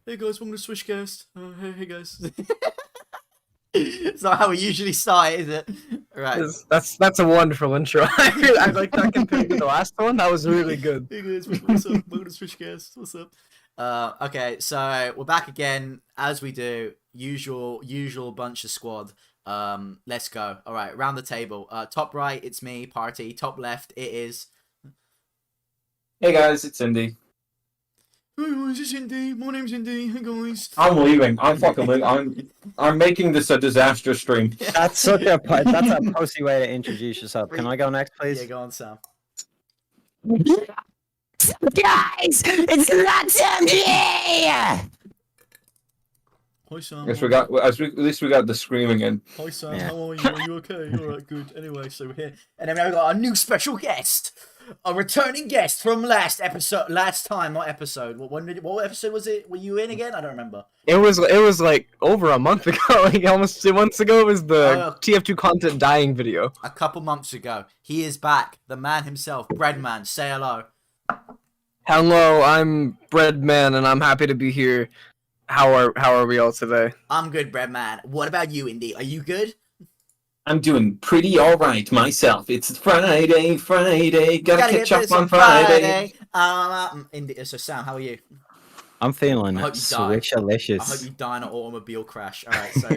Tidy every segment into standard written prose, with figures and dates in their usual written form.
Hey guys, welcome to Switchcast. Hey guys. It's not how we usually start, is it? Right. That's a wonderful intro. I like that compared to the last one. That was really good. Hey guys, what's up? Welcome to Switchcast. What's up? Okay, so we're back again as we do. Usual bunch of squad. Let's go. All right, round the table. Top right, it's me, party. Top left, it is. Hey guys, it's Indy. Hey guys, it's Indy. My name's Indy. Hey guys. I'm leaving. I'm fucking leaving. I'm making this a disaster stream. That's a pussy way to introduce yourself. Can I go next, please? Yeah, go on, Sam. Guys, it's that time here! Hi Sam. Yes, at least we got the screaming in. Hi Sam, Yeah. how are you? Are you okay? Alright, good. Anyway, so we're here. And then we got a new special guest. A returning guest from last time, not episode. What episode was it? Were you in again? I don't remember. It was like over a month ago, like almost 2 months ago. It was the TF2 content dying video. A couple months ago. He is back. The man himself, Breadman. Say hello. Hello, I'm Breadman, and I'm happy to be here. How are we all today? I'm good, Breadman. What about you, Indy? Are you good? I'm doing pretty alright myself. It's Friday. Gotta catch up on Friday. Indy, so Sam, how are you? I'm feeling I hope you die. I hope switchalicious. you die in an automobile crash. Alright, so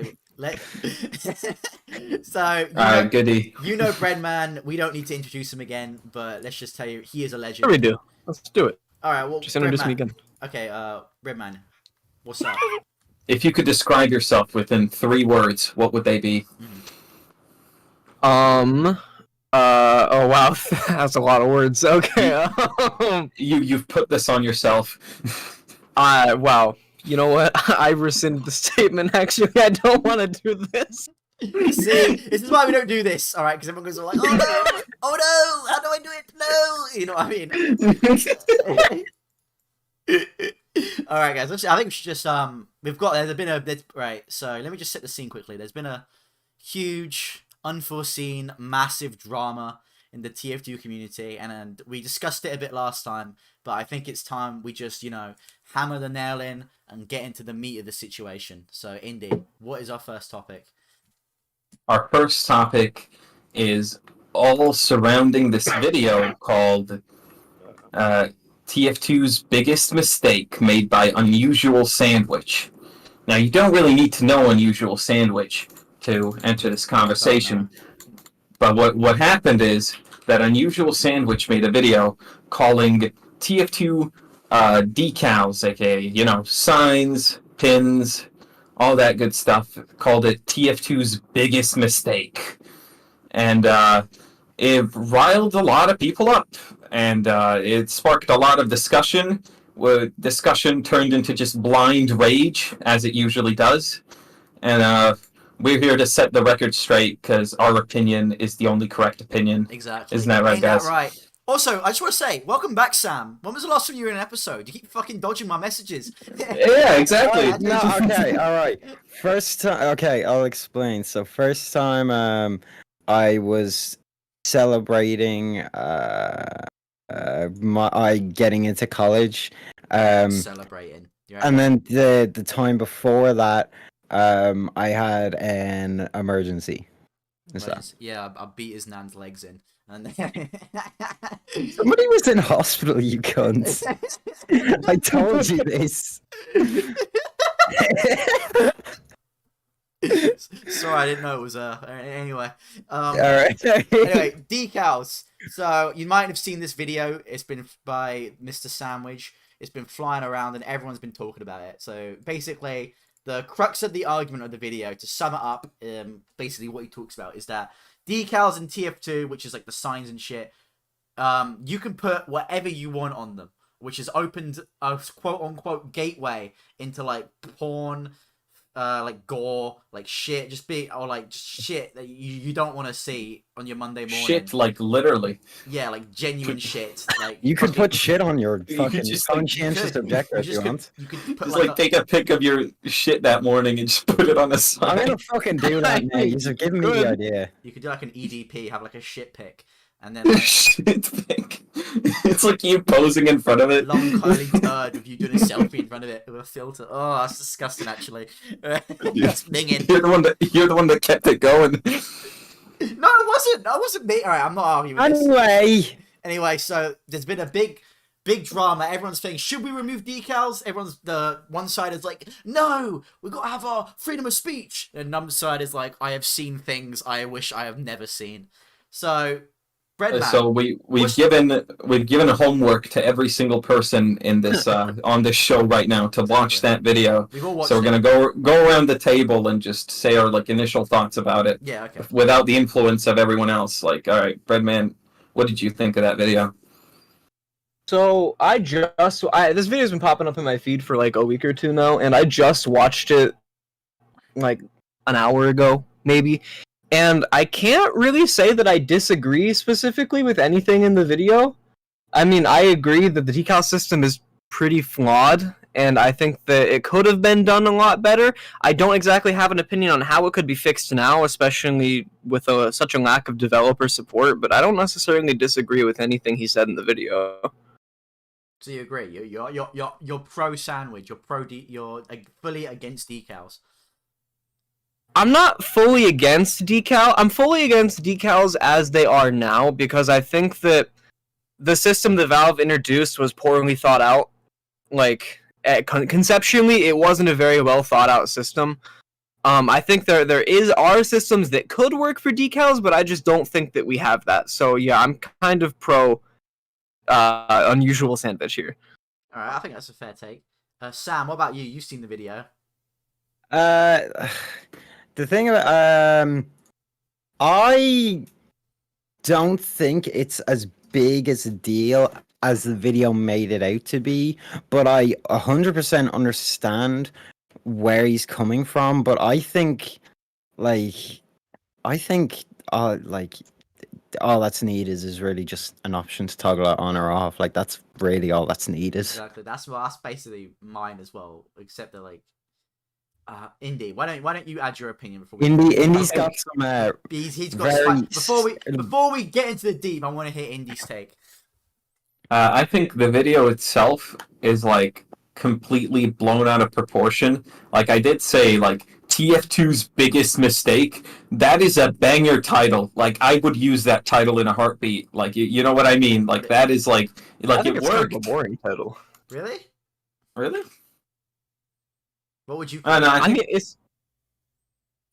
Goody. You know Breadman. We don't need to introduce him again, but let's just tell you, he is a legend. Sure we do. Let's do it. Alright, well, Just introduce Breadman. me again. Okay, Breadman, what's up? If you could describe yourself within 3 words, what would they be? Oh wow, that's a lot of words. Okay. You've put this on yourself. Wow. You know what? I rescind the statement. Actually, I don't want to do this. See, this is why we don't do this, alright? Because everyone goes like, oh no, how do I do it? No! You know what I mean? Alright guys, I think we should just, right, so let me just set the scene quickly. There's been a huge, unforeseen, massive drama in the TF2 community, and we discussed it a bit last time, but I think it's time we just, hammer the nail in and get into the meat of the situation. So, Indy, what is our first topic? Our first topic is all surrounding this video called TF2's biggest mistake made by Unusual Sandwich. Now, you don't really need to know Unusual Sandwich to enter this conversation, but what happened is that Unusual Sandwich made a video calling TF2 decals, aka, signs, pins, all that good stuff, called it TF2's biggest mistake. And it riled a lot of people up, and it sparked a lot of discussion. Discussion turned into just blind rage, as it usually does. And we're here to set the record straight, because our opinion is the only correct opinion. Exactly. Isn't that right, Ain't guys? that right? Also, I just want to say, welcome back, Sam. When was the last time you were in an episode? You keep fucking dodging my messages. Yeah, exactly. No, okay, alright. First time, okay, I'll explain. So, first time, I was celebrating, my getting into college. Celebrating. And then the time before that, I had an emergency. Yeah, I beat his nan's legs in. And Somebody was in hospital, you cunts. I told you this. Sorry, I didn't know it was anyway. Alright. Anyway, decals. So you might have seen this video. It's been by Mr. Sandwich. It's been flying around and everyone's been talking about it. So basically, the crux of the argument of the video, to sum it up, basically what he talks about is that decals in TF2, which is like the signs and shit, you can put whatever you want on them, which has opened a quote-unquote gateway into like porn, like gore, like shit, just shit that you don't want to see on your Monday morning. Shit, like literally. Yeah, like genuine shit. Like You could put shit on your fucking just, conscientious objector if you want. You could put Just take a pic of your shit that morning and just put it on the I'm side. gonna fucking do that, mate. You're giving me the idea. You could do like an EDP, have like a shit pic, and then like, Shit pic. It's like you posing in front of it. Long curly turd with you doing a selfie in front of it with a filter. Oh, that's disgusting. Actually, that's minging. You're the one that kept it going. No, it wasn't. I wasn't me. All right, I'm not arguing with this. Anyway, So there's been a big drama. Everyone's saying, should we remove decals? The one side is like, no, we got to have our freedom of speech. And another side is like, I have seen things I wish I have never seen. So, Breadman. So we've given homework to every single person in this on this show right now to watch that video. We've all watched So we're gonna go around the table and just say our like initial thoughts about it. Yeah, okay. Without the influence of everyone else. Like, all right, Breadman, what did you think of that video? So this video's been popping up in my feed for like a week or two now, and I just watched it like an hour ago, maybe. And I can't really say that I disagree specifically with anything in the video. I mean, I agree that the decal system is pretty flawed, and I think that it could have been done a lot better. I don't exactly have an opinion on how it could be fixed now, especially with such a lack of developer support, but I don't necessarily disagree with anything he said in the video. So you agree? You're pro sandwich. You're fully against decals. I'm not fully against decal. I'm fully against decals as they are now because I think that the system that Valve introduced was poorly thought out. Like, conceptually, it wasn't a very well thought out system. I think there are systems that could work for decals, but I just don't think that we have that. So yeah, I'm kind of pro unusual sandwich here. All right, I think that's a fair take. Sam, what about you? You've seen the video. The thing about I don't think it's as big as a deal as the video made it out to be, but I 100% understand where he's coming from. But I think all that's needed is really just an option to toggle it on or off. Like that's really all that's needed. Exactly. That's basically mine as well. Except that like, Indy, why don't you add your opinion before we? Indy's got some. He's got before we get into the deep. I want to hear Indy's take. I think the video itself is like completely blown out of proportion. Like I did say, like TF2's biggest mistake. That is a banger title. Like I would use that title in a heartbeat. Like you know what I mean? Like that is like I think it it's kind worked. of a boring title. Really? Really? What would you? No, I mean, it's.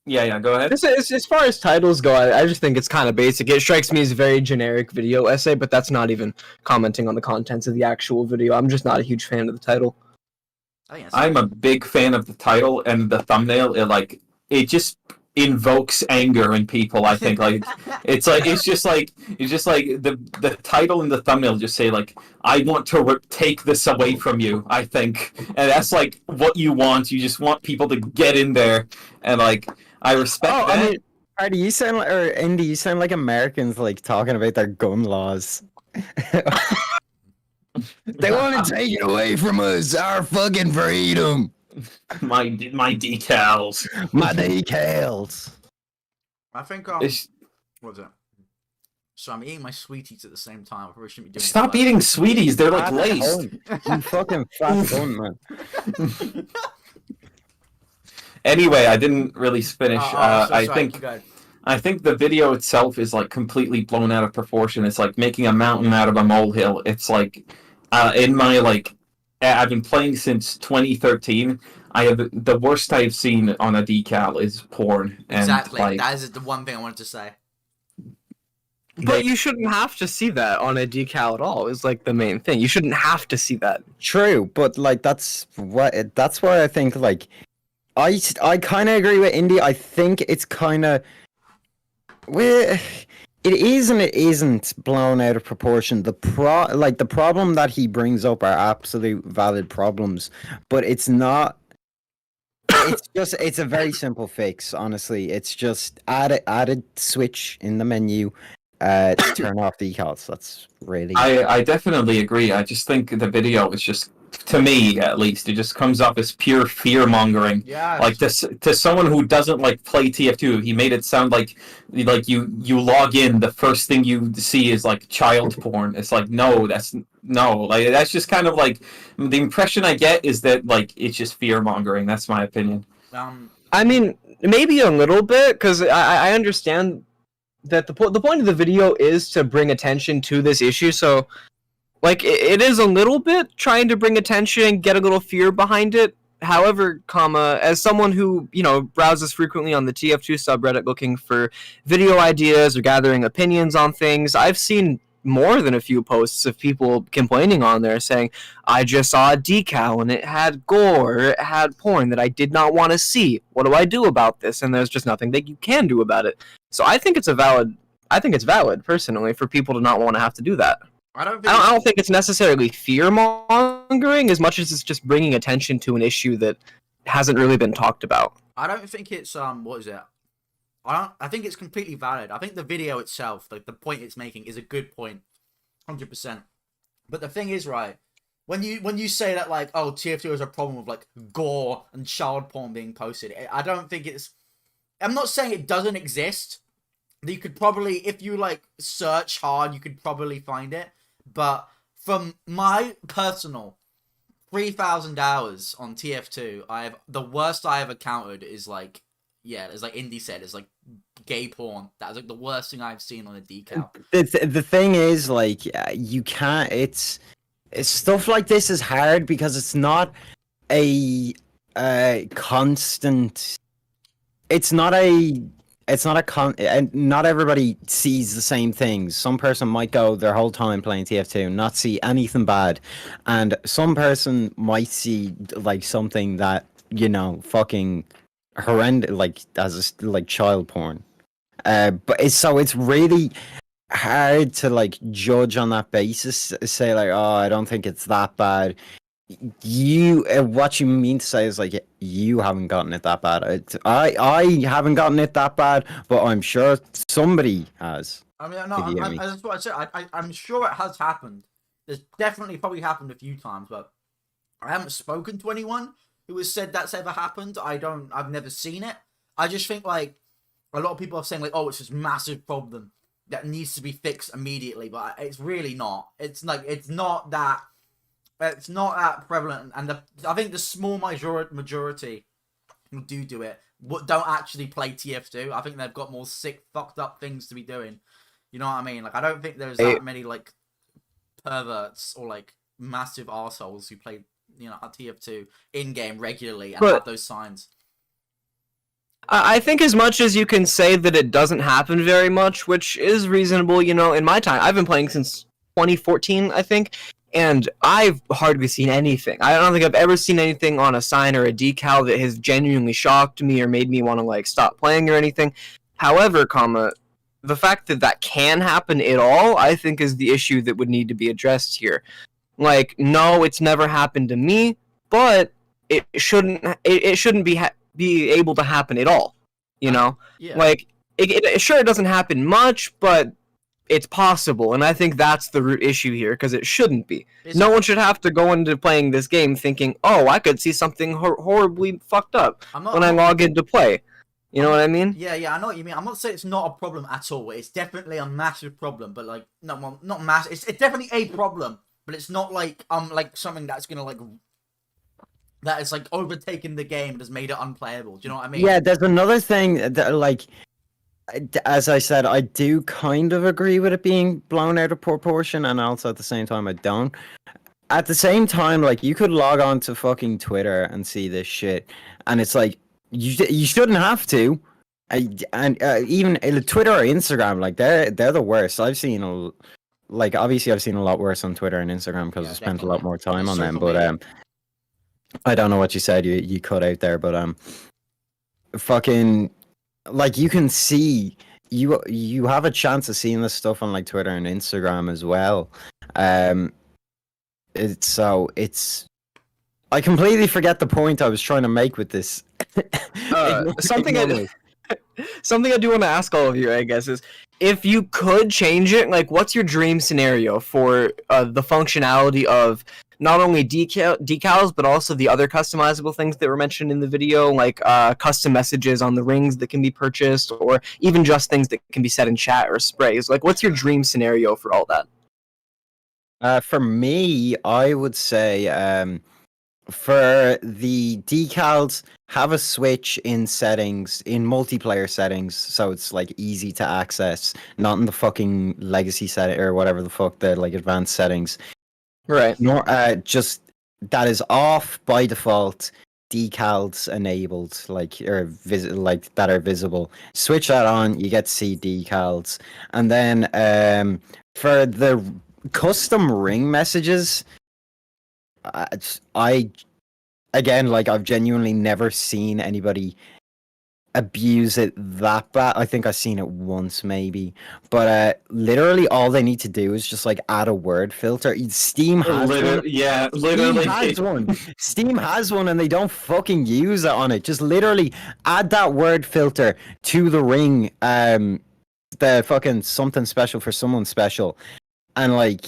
Yeah, go ahead. As far as titles go, I just think it's kind of basic. It strikes me as a very generic video essay, but that's not even commenting on the contents of the actual video. I'm just not a huge fan of the title. I'm a big fan of the title and the thumbnail. It just invokes anger in people. I think it's just like the title and the thumbnail just say like I want to take this away from you. I think, and that's like what you want. You just want people to get in there and like. I respect that. I mean, Artie, you sound like, or Indy, you sound like Americans like talking about their gun laws. They want to take it away from us, our fucking freedom. My decals. My decals. I think what's that? So I'm eating my sweeties at the same time. I probably shouldn't be doing. Stop eating sweeties. They're like laced. You fucking fat cunt, man. Anyway, I didn't really finish. I think the video itself is like completely blown out of proportion. It's like making a mountain out of a molehill. It's like in my like I've been playing since 2013. I have the worst I've seen on a decal is porn. And, exactly. like, that is the one thing I wanted to say. But you shouldn't have to see that on a decal at all. Is like the main thing. You shouldn't have to see that. True, but like that's why I think like. I kind of agree with Indy. I think it's kind of it is and it isn't blown out of proportion. The problem that he brings up are absolute valid problems, but it's not. It's a very simple fix. Honestly, it's just add a switch in the menu to turn off decals. That's really. I definitely agree. I just think the video is just to me at least, it just comes off as pure fear mongering. Yeah. Like to someone who doesn't like play TF2, he made it sound like you log in, the first thing you see is like child porn. It's like no, that's just kind of like the impression I get is that like it's just fear mongering. That's my opinion. I mean, maybe a little bit, because I understand that the point of the video is to bring attention to this issue, so like it is a little bit trying to bring attention, get a little fear behind it. However, as someone who, you know, browses frequently on the TF2 subreddit looking for video ideas or gathering opinions on things, I've seen more than a few posts of people complaining on there saying, I just saw a decal and it had gore, or it had porn that I did not want to see. What do I do about this? And there's just nothing that you can do about it. So I think it's valid personally for people to not want to have to do that. I don't think it's necessarily fear mongering as much as it's just bringing attention to an issue that hasn't really been talked about. I don't think it's what is it? I think it's completely valid. I think the video itself, like the point it's making, is a good point, 100%. But the thing is, right, when you say that like, oh, TF2 has a problem with like gore and child porn being posted, I don't think it's. I'm not saying it doesn't exist. You could probably, if you like search hard, you could probably find it. But from my personal 3,000 hours on TF2, the worst I have encountered is like, yeah, it's like Indy said, it's like gay porn. That was like the worst thing I've seen on a decal. The thing is, like, you can't. It's stuff like this is hard because it's not a constant. It's not a. It's not and not everybody sees the same things. Some person might go their whole time playing TF2, not see anything bad, and some person might see like something that, you know, fucking horrendous, like as like child porn. But it's really hard to like judge on that basis. Say like, oh, I don't think it's that bad. What you mean to say is like you haven't gotten it that bad. I haven't gotten it that bad, but I'm sure somebody has. I mean, no, that's what I said. I'm sure it has happened. There's definitely probably happened a few times, but I haven't spoken to anyone who has said that's ever happened. I've never seen it. I just think like a lot of people are saying like, oh, it's this massive problem that needs to be fixed immediately, but it's really not. It's like it's not that prevalent, and I think the small majority who do it don't actually play TF2. I think they've got more sick, fucked up things to be doing. You know what I mean? Like I don't think there's that many like perverts or like massive arseholes who play, you know, at TF2 in game regularly and have those signs. I think as much as you can say that it doesn't happen very much, which is reasonable, you know, in my time, I've been playing since 2014, I think, and I've hardly seen anything. I don't think I've ever seen anything on a sign or a decal that has genuinely shocked me or made me want to like stop playing or anything. However, the fact that that can happen at all, I think is the issue that would need to be addressed here. Like, no, it's never happened to me, but it shouldn't be able to happen at all, you know? Yeah. Like, sure, it doesn't happen much, but it's possible, and I think that's the root issue here, because it shouldn't be. No one should have to go into playing this game thinking, oh, I could see something horribly fucked up when I log in to play. You know what I mean? Yeah, I know what you mean. I'm not saying it's not a problem at all. It's definitely a massive problem, but like, no, well, not massive. It's definitely a problem, but it's not like something that's gonna like that is like overtaken the game and has made it unplayable. Do you know what I mean? Yeah, there's another thing that like, as I said, I do kind of agree with it being blown out of proportion, and also at the same time I don't. At the same time, like, you could log on to fucking Twitter and see this shit, and it's like you shouldn't have to. And even Twitter or Instagram, like they're the worst. I've seen obviously I've seen a lot worse on Twitter and Instagram because I spent a lot more time on them. But I don't know what you said. You cut out there, but fucking. Like, you can see, you have a chance of seeing this stuff on like Twitter and Instagram as well. I completely forget the point I was trying to make with this. Something I do want to ask all of you, I guess, is if you could change it, like, what's your dream scenario for the functionality of not only decals, but also the other customizable things that were mentioned in the video, like custom messages on the rings that can be purchased, or even just things that can be said in chat or sprays. Like, what's your dream scenario for all that? For me, I would say for the decals, have a switch in settings, in multiplayer settings, so it's like easy to access, not in the fucking legacy setting or whatever the fuck the like advanced settings. Right. Nor just that is off by default. Decals enabled, like like that are visible. Switch that on, you get to see decals, and then for the custom ring messages, I again, like I've genuinely never seen anybody abuse it that bad. I think I've seen it once maybe, but literally all they need to do is just like add a word filter. Steam has one. Yeah, Steam literally. has one. Steam has one, and they don't fucking use it on it. Just literally add that word filter to the ring. The fucking something special for someone special, and like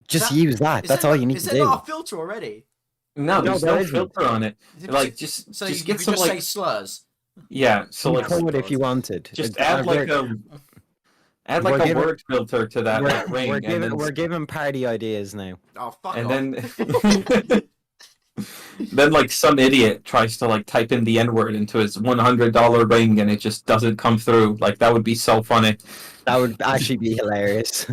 just use that. That's all you need to do. Is it not a filter already? No, there's there no isn't. filter on it. Like just so just you get could some just say like slurs. yeah. So You like could if you wanted. just It's- add like we're- a giving- word filter to that like, ring, and then we're giving party ideas now. Oh fuck and off. then then like some idiot tries to like type in the N-word into his $100 ring and it just doesn't come through. Like that would be so funny. That would actually be hilarious.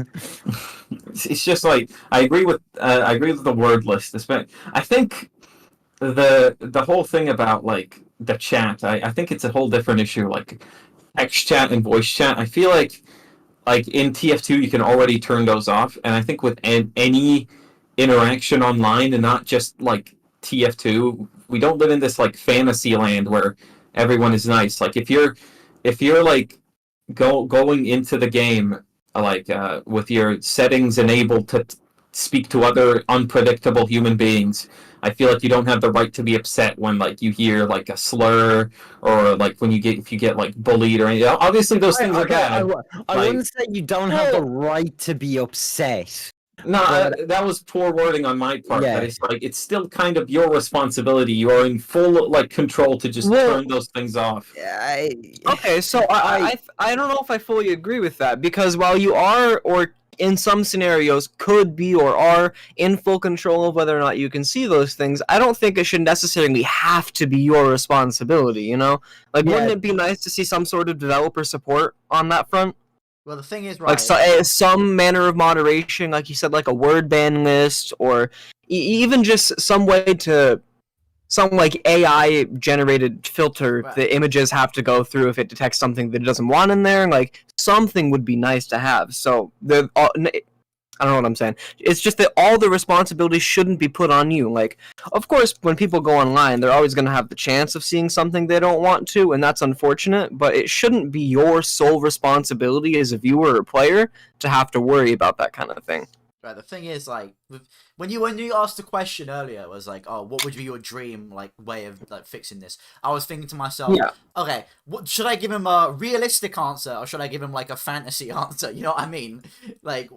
It's just like I agree with the word list. I think the whole thing about like the chat, I think it's a whole different issue. Like text chat and voice chat, I feel like in TF2 you can already turn those off, and I think with any interaction online and not just like TF2, we don't live in this like fantasy land where everyone is nice. Like if you're like going into the game like with your settings enabled to speak to other unpredictable human beings, I feel like you don't have the right to be upset when like you hear like a slur or like when if you get like bullied or anything. Obviously those things are bad. I wouldn't say you don't have the right to be upset. No, But- that was poor wording on my part. Yeah. But it's like it's still kind of your responsibility. You are in full like control to just turn those things off. Okay, so I don't know if I fully agree with that, because while you are, or in some scenarios could be or are in full control of whether or not you can see those things, I don't think it should necessarily have to be your responsibility, you know? Like, wouldn't it be nice to see some sort of developer support on that front? Well, the thing is, right? Like some manner of moderation, like you said, like a word ban list, or even just some way to some like AI generated filter the images have to go through if it detects something that it doesn't want in there. Like something would be nice to have. So I don't know what I'm saying. It's just that all the responsibility shouldn't be put on you. Like, of course, when people go online, they're always going to have the chance of seeing something they don't want to, and that's unfortunate, but it shouldn't be your sole responsibility as a viewer or player to have to worry about that kind of thing. Right, the thing is, like, when you asked the question earlier, it was like, oh, what would be your dream, like, way of, like, fixing this? I was thinking to myself, okay, should I give him a realistic answer, or should I give him, like, a fantasy answer? You know what I mean? Like,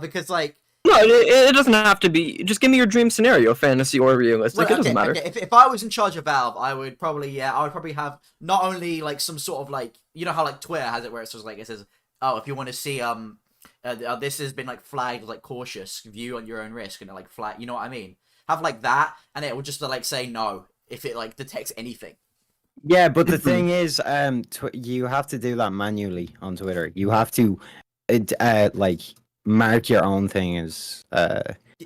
because, like... No, it doesn't have to be. Just give me your dream scenario, fantasy or realistic. Well, it doesn't matter. Okay. If I was in charge of Valve, I would probably have not only, like, some sort of, like, you know how, like, Twitter has it where it says, oh, if you want to see, this has been, like, flagged as, like, cautious, view on your own risk, and, like, flag, you know what I mean? Have, like, that, and it will just, like, say no if it, like, detects anything. Yeah, but the thing is, you have to do that manually on Twitter. You have to, like, mark your own thing as,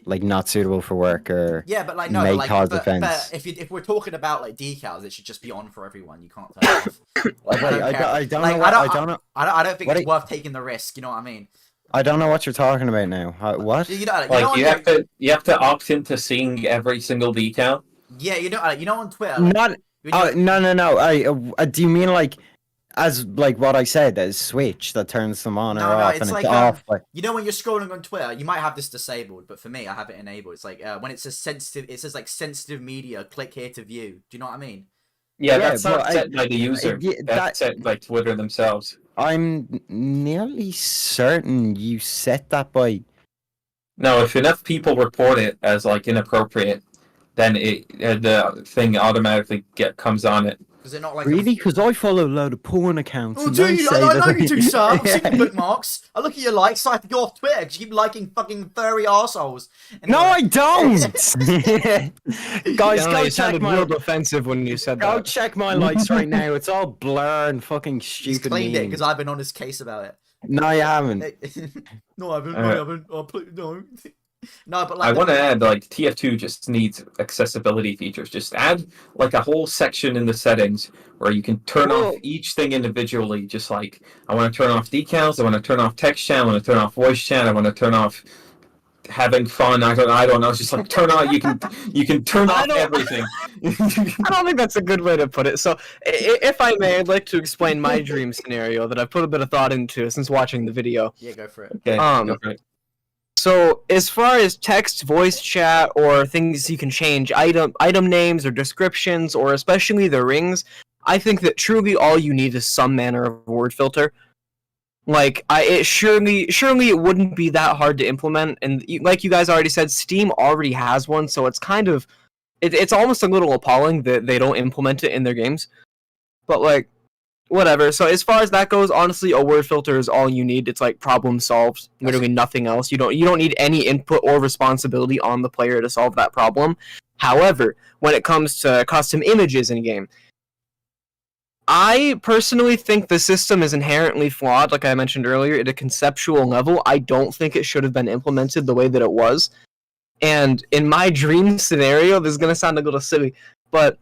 like, not suitable for work or but, like, no, may like, cause but offense. if we're talking about, like, decals, it should just be on for everyone. You can't turn it off. Like, I don't like, know. I don't think it's worth taking the risk. You know what I mean? I don't know what you're talking about now. What? You know, Like you have to opt into seeing every single decal. Yeah, you know on Twitter. Like, no. Do you mean like, as like what I said, as switch that turns them on or off, it's and like, it's off? Like, you know when you're scrolling on Twitter, you might have this disabled, but for me, I have it enabled. It's like when it says sensitive, it says like sensitive media. Click here to view. Do you know what I mean? Yeah, that's not set by the user. That's set by Twitter themselves. I'm nearly certain you set that by No, if enough people report it as like inappropriate, then the thing automatically comes on it. Is it not like Really? Because I follow a load of porn accounts. Oh, and do they you? say I that know you do, sir. I've seen your Yeah. bookmarks. I look at your likes, so I have to go off Twitter because you keep liking fucking furry arseholes. No, I don't. Guys, Yeah, go you check sounded my real defensive when you said go that. check my likes right now. It's all blur and fucking He's stupid cleaned it because memes. I've been on his case about it. No, you haven't. No, I haven't. No, I haven't. Oh, please, no. No, but I like, want to add like TF2 just needs accessibility features. Just add like a whole section in the settings where you can turn off Well- each thing individually. Just like I want to turn off decals, I want to turn off text chat, I want to turn off voice chat, I want to turn off having fun. I don't know. It's just like turn on. You can turn I off don't- everything. I don't think that's a good way to put it. So, if I may, I'd like to explain my dream scenario that I've put a bit of thought into since watching the video. yeah, go for it. Okay, go for it. So, as far as text, voice chat, or things you can change, item names or descriptions, or especially the rings, I think that truly all you need is some manner of word filter. Like, surely it wouldn't be that hard to implement, and like you guys already said, Steam already has one, so it's kind of, it's almost a little appalling that they don't implement it in their games. But like, whatever. So as far as that goes, honestly, a word filter is all you need. It's like problem solved. Literally nothing else. You don't need any input or responsibility on the player to solve that problem. However, when it comes to custom images in a game, I personally think the system is inherently flawed, like I mentioned earlier, at a conceptual level. I don't think it should have been implemented the way that it was. And in my dream scenario, this is going to sound a little silly, but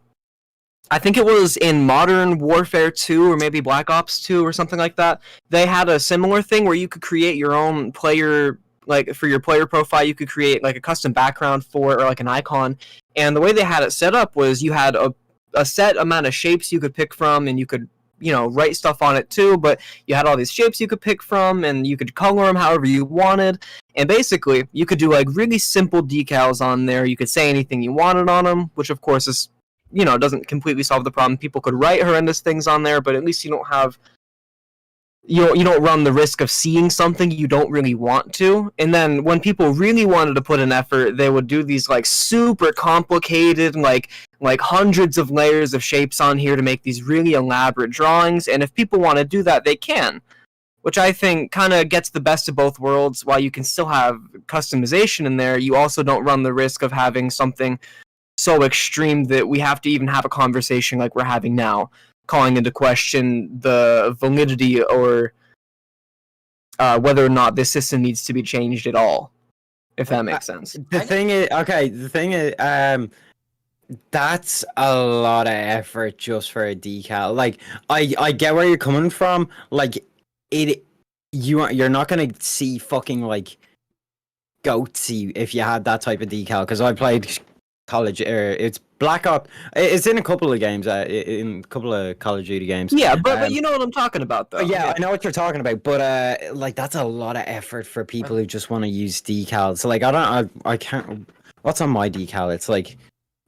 I think it was in Modern Warfare 2 or maybe Black Ops 2 or something like that. They had a similar thing where you could create your own player, like for your player profile, you could create like a custom background for it or like an icon. And the way they had it set up was you had a set amount of shapes you could pick from, and you could, write stuff on it too, but you had all these shapes you could pick from, and you could color them however you wanted. And basically, you could do like really simple decals on there. You could say anything you wanted on them, which of course is, doesn't completely solve the problem. People could write horrendous things on there, but at least you don't have, you don't run the risk of seeing something you don't really want to. And then when people really wanted to put an effort, they would do these like super complicated, like hundreds of layers of shapes on here to make these really elaborate drawings. And if people want to do that, they can, which I think kind of gets the best of both worlds. While you can still have customization in there, you also don't run the risk of having something so extreme that we have to even have a conversation like we're having now, calling into question the validity or whether or not this system needs to be changed at all, if that makes sense. The thing is, that's a lot of effort just for a decal. Like, I get where you're coming from. Like, you're not gonna see fucking like goatsy if you had that type of decal. Because I played college, it's Black Ops. It's in a couple of games, in a couple of Call of Duty games. Yeah, but you know what I'm talking about, though. Yeah, I know what you're talking about, but like that's a lot of effort for people who just want to use decals. So, like, I can't. What's on my decal? It's like,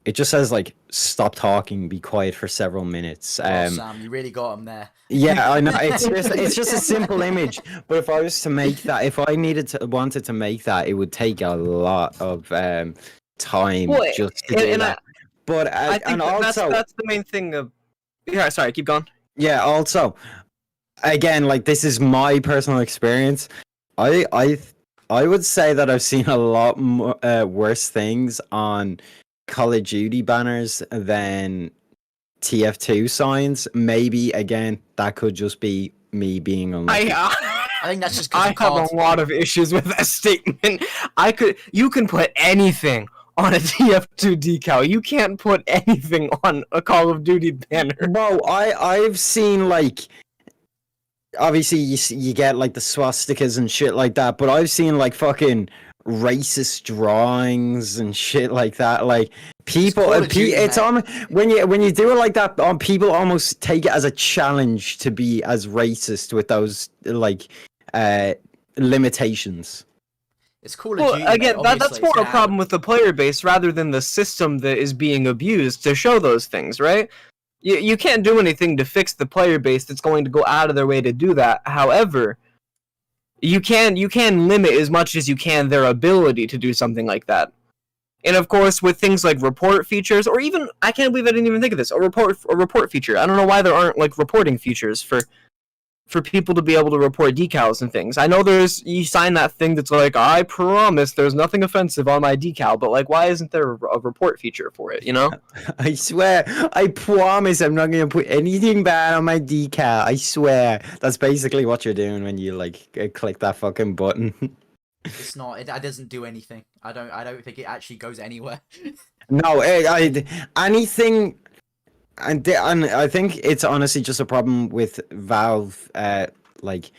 it just says like stop talking, be quiet for several minutes. Oh, Sam, you really got him there. Yeah, I know. It's just a simple image. But if I was to make that, if I wanted to make that, it would take a lot of time just to do that. But I think and also that's the main thing of. Yeah, sorry, keep going. Yeah, also, again, like, this is my personal experience. I would say that I've seen a lot more, worse things on Call of Duty banners than TF2 signs. Maybe, again, that could just be me being unlucky. I think that's just I because have a lot of issues with that statement. You can put anything on a TF2 decal. You can't put anything on a Call of Duty banner. No, I've seen, like, obviously you get like the swastikas and shit like that, but I've seen like fucking racist drawings and shit like that. Like, people, it's on when you do it like that. People almost take it as a challenge to be as racist with those like limitations. It's Call of Well, Duty, again, mate, that's more a problem with the player base rather than the system that is being abused to show those things, right? You can't do anything to fix the player base that's going to go out of their way to do that. However, you can limit as much as you can their ability to do something like that. And of course, with things like report features, or even I can't believe I didn't even think of this, a report feature. I don't know why there aren't like reporting features for people to be able to report decals and things. I know you sign that thing that's like, I promise there's nothing offensive on my decal, but like, why isn't there a report feature for it, you know? I swear, I promise I'm not going to put anything bad on my decal. I swear. That's basically what you're doing when you like click that fucking button. It's not. It doesn't do anything. I don't think it actually goes anywhere. No, anything. And I think it's honestly just a problem with Valve, like,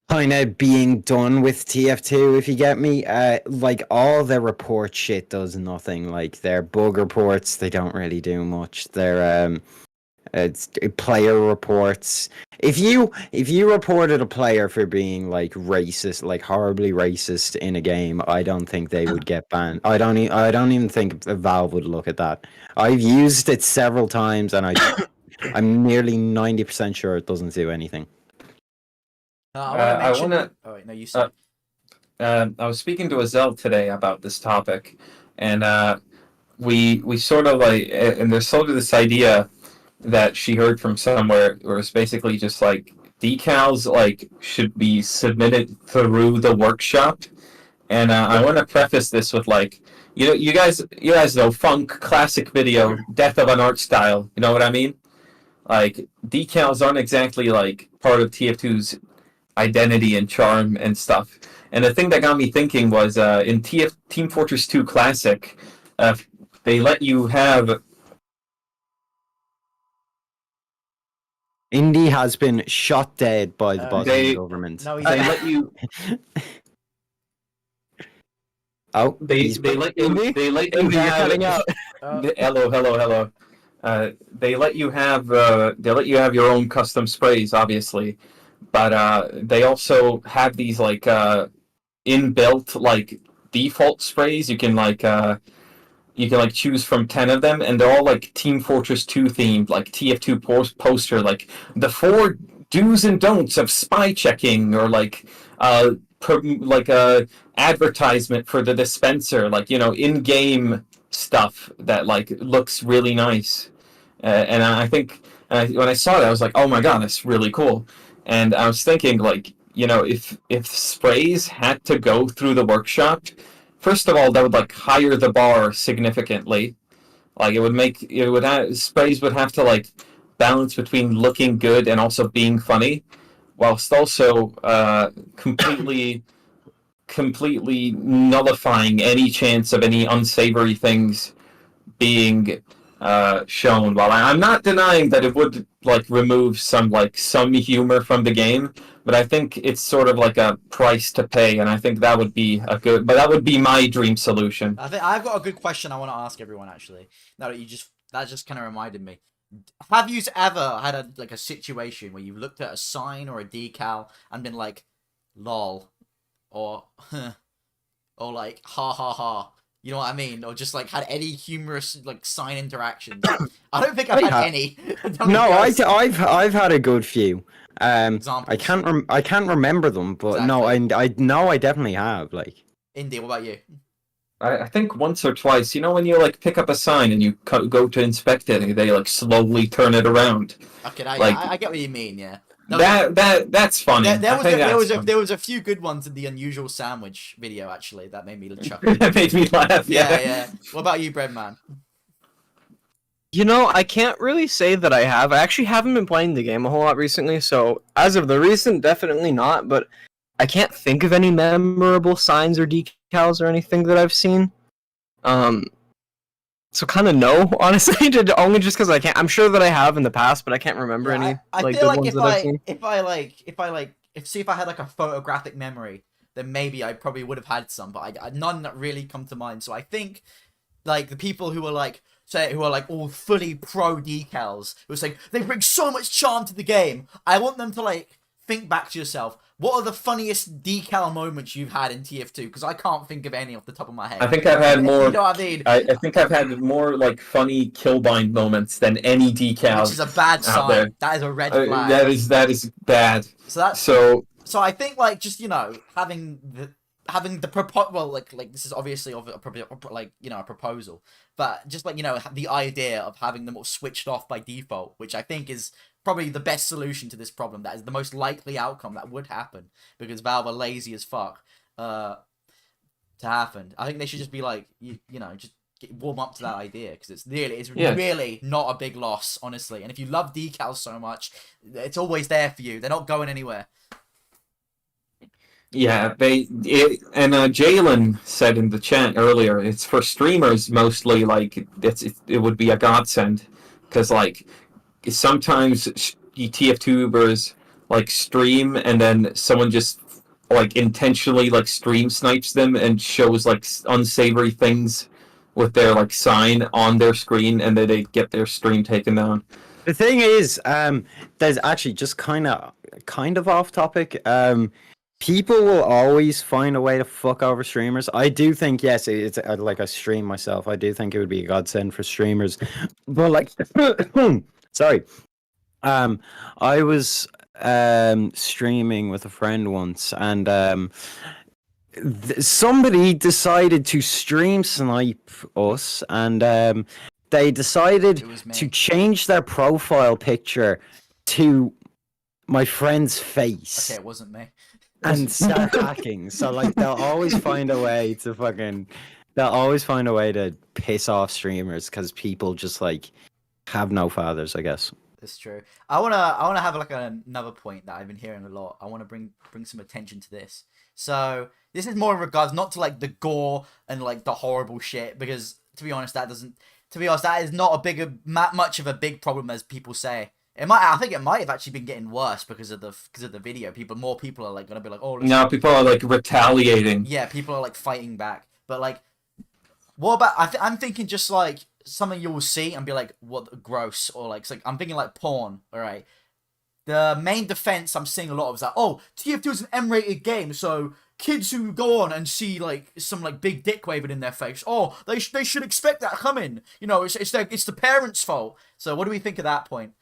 kind of being done with TF2, if you get me. Like, all their report shit does nothing. Like, their bug reports, they don't really do much. Their, it's player reports. If you reported a player for being like racist, like horribly racist in a game, I don't think they would get banned. I don't even think Valve would look at that. I've used it several times, and I'm nearly 90% sure it doesn't do anything. I want to. Oh wait, no, you said. I was speaking to Azelle today about this topic, and we sort of like, and there's sort of this idea that she heard from somewhere where it's basically just like decals like should be submitted through the workshop. And I want to preface this with like, you guys know funk classic video death of an art style, you know what I mean? Like decals aren't exactly like part of TF2's identity and charm and stuff. And the thing that got me thinking was in Team Fortress 2 Classic, they let you have. Indy has been shot dead by the Bosnian government. No, They let you. Oh, They let you. They let you You're have. cutting out. Hello. They let you have your own custom sprays, obviously, but they also have these like inbuilt like default sprays. You can like choose from 10 of them, and they're all like Team Fortress 2 themed, like TF2 poster, like the 4 do's and don'ts of spy checking, or like a advertisement for the dispenser, like in-game stuff that like looks really nice. And I think when I saw that, I was like, oh my god, that's really cool. And I was thinking like, if sprays had to go through the workshop, first of all, that would like higher the bar significantly. Like sprays would have to like balance between looking good and also being funny, whilst also completely nullifying any chance of any unsavory things being shown. While I'm not denying that it would like remove some humor from the game, but I think it's sort of like a price to pay, and I think that would be that would be my dream solution. I think I've got a good question I want to ask everyone actually. Now that that just kind of reminded me. Have you ever had a situation where you've looked at a sign or a decal and been like, lol, or or like ha ha ha? You know what I mean? Or just like had any humorous like sign interactions. I don't think I've had any. No, I've had a good few. Examples. I can't remember them, but Exactly. no, I know I definitely have. Like, Indy, what about you? I think once or twice. When you like pick up a sign and you go to inspect it, and they like slowly turn it around. Okay, I get what you mean. Yeah. No, that's funny. There was a few good ones in the unusual sandwich video actually that made me chuckle. That made me laugh. Yeah. What about you, Breadman? I can't really say that I have. I actually haven't been playing the game a whole lot recently, so as of the recent, definitely not, but I can't think of any memorable signs or decals or anything that I've seen. So kind of no, honestly, only just because I can't. I'm sure that I have in the past, but I can't remember any. I like, feel like ones that I've seen. if I had like a photographic memory, then maybe I probably would have had some, but none that really come to mind. So I think like the people who are like all fully pro decals, it was like they bring so much charm to the game. I want them to like think back to yourself. What are the funniest decal moments you've had in TF2? Because I can't think of any off the top of my head. I think I've had more. You know what I mean? I think I've had more like funny killbind moments than any decal. Which is a bad sign. There. That is a red flag. That is bad. So that's so So I think like just having the well like this is obviously of like a proposal, but just like the idea of having them all switched off by default, which I think is probably the best solution to this problem. That is the most likely outcome that would happen because Valve are lazy as fuck to happen. I think they should just be like just warm up to that idea because it's really not a big loss, honestly. And if you love decals so much, it's always there for you. They're not going anywhere. Yeah, Jalen said in the chat earlier, it's for streamers mostly. Like it would be a godsend because like sometimes TF2bers like stream and then someone just like intentionally like stream snipes them and shows like unsavory things with their like sign on their screen, and then they get their stream taken down. The thing is, there's actually just kind of off topic. People will always find a way to fuck over streamers. I do think, yes, it's like I stream myself. I do think it would be a godsend for streamers. But like, sorry, I was streaming with a friend once, and somebody decided to stream snipe us, and they decided to change their profile picture to my friend's face. Okay, it wasn't me. And start hacking. So like they'll always find a way to piss off streamers because people just like have no fathers, I guess. That's true. I wanna have like another point that I've been hearing a lot. I wanna bring some attention to this. So this is more in regards not to like the gore and like the horrible shit, because to be honest, that is not much of a big problem as people say. I think it might have actually been getting worse because of the video. More people are like gonna be like, oh. Now people are like retaliating. Yeah, people are like fighting back. But like, what about? I'm thinking just like something you will see and be like, what gross, or like, it's like I'm thinking like porn. All right. The main defense I'm seeing a lot of is that, oh, TF2 is an M-rated game, so kids who go on and see like some like big dick waving in their face, oh, they should expect that coming. It's the parents' fault. So what do we think of that point?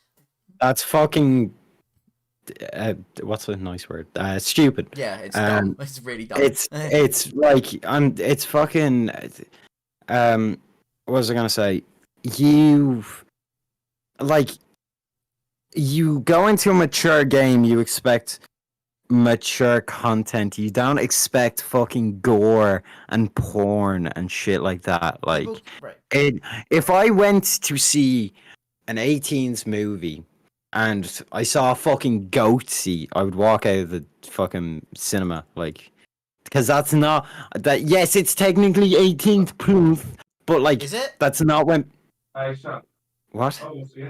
That's fucking. What's a nice word? Stupid. Yeah, it's dumb. It's really dumb. It's like it's fucking. What was I gonna say? You go into a mature game, you expect mature content. You don't expect fucking gore and porn and shit like that. Like, right. If I went to see an 18s movie and I saw a fucking goatsy, I would walk out of the fucking cinema, like, because that's not that. Yes, it's technically 18th proof, but like, is it? That's not when. What?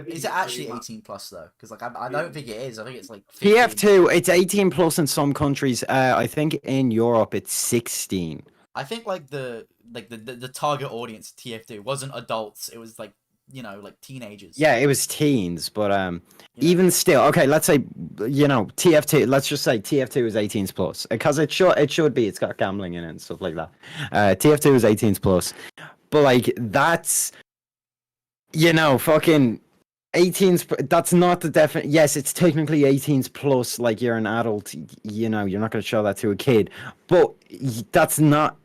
Is it actually 18 plus though? Because like I don't think it is. I think it's like 15. TF2. It's 18 plus in some countries. I think in Europe it's 16. I think like the target audience TF2 wasn't adults. It was like like teenagers. Yeah, it was teens, but even still, okay, let's say TF2. Let's just say TF2 is 18s plus because it should be. It's got gambling in it and stuff like that. TF2 is 18s plus, but like that's fucking 18s. That's not the definite. Yes, it's technically 18s plus. Like you're an adult. You're not going to show that to a kid, but that's not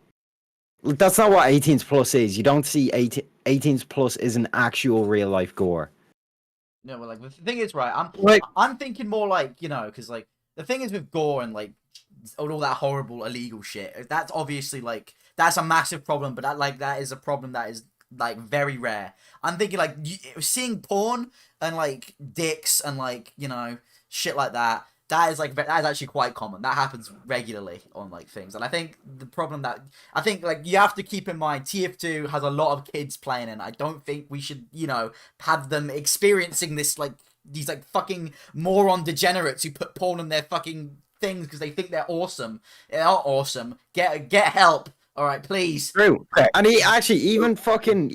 what 18s plus is. You don't see 18s plus is an actual real life gore. No, well, like the thing is, right? I'm thinking more like because like the thing is with gore and like all that horrible illegal shit. That's obviously like that's a massive problem, but that is a problem that is like very rare. I'm thinking like seeing porn and like dicks and like shit like that. That is actually quite common. That happens regularly on like things. And I think the problem that like you have to keep in mind, TF2 has a lot of kids playing, and I don't think we should have them experiencing this like these like fucking moron degenerates who put porn on their fucking things because they think they're awesome. They're not awesome. Get help. All right, please. True. And even fucking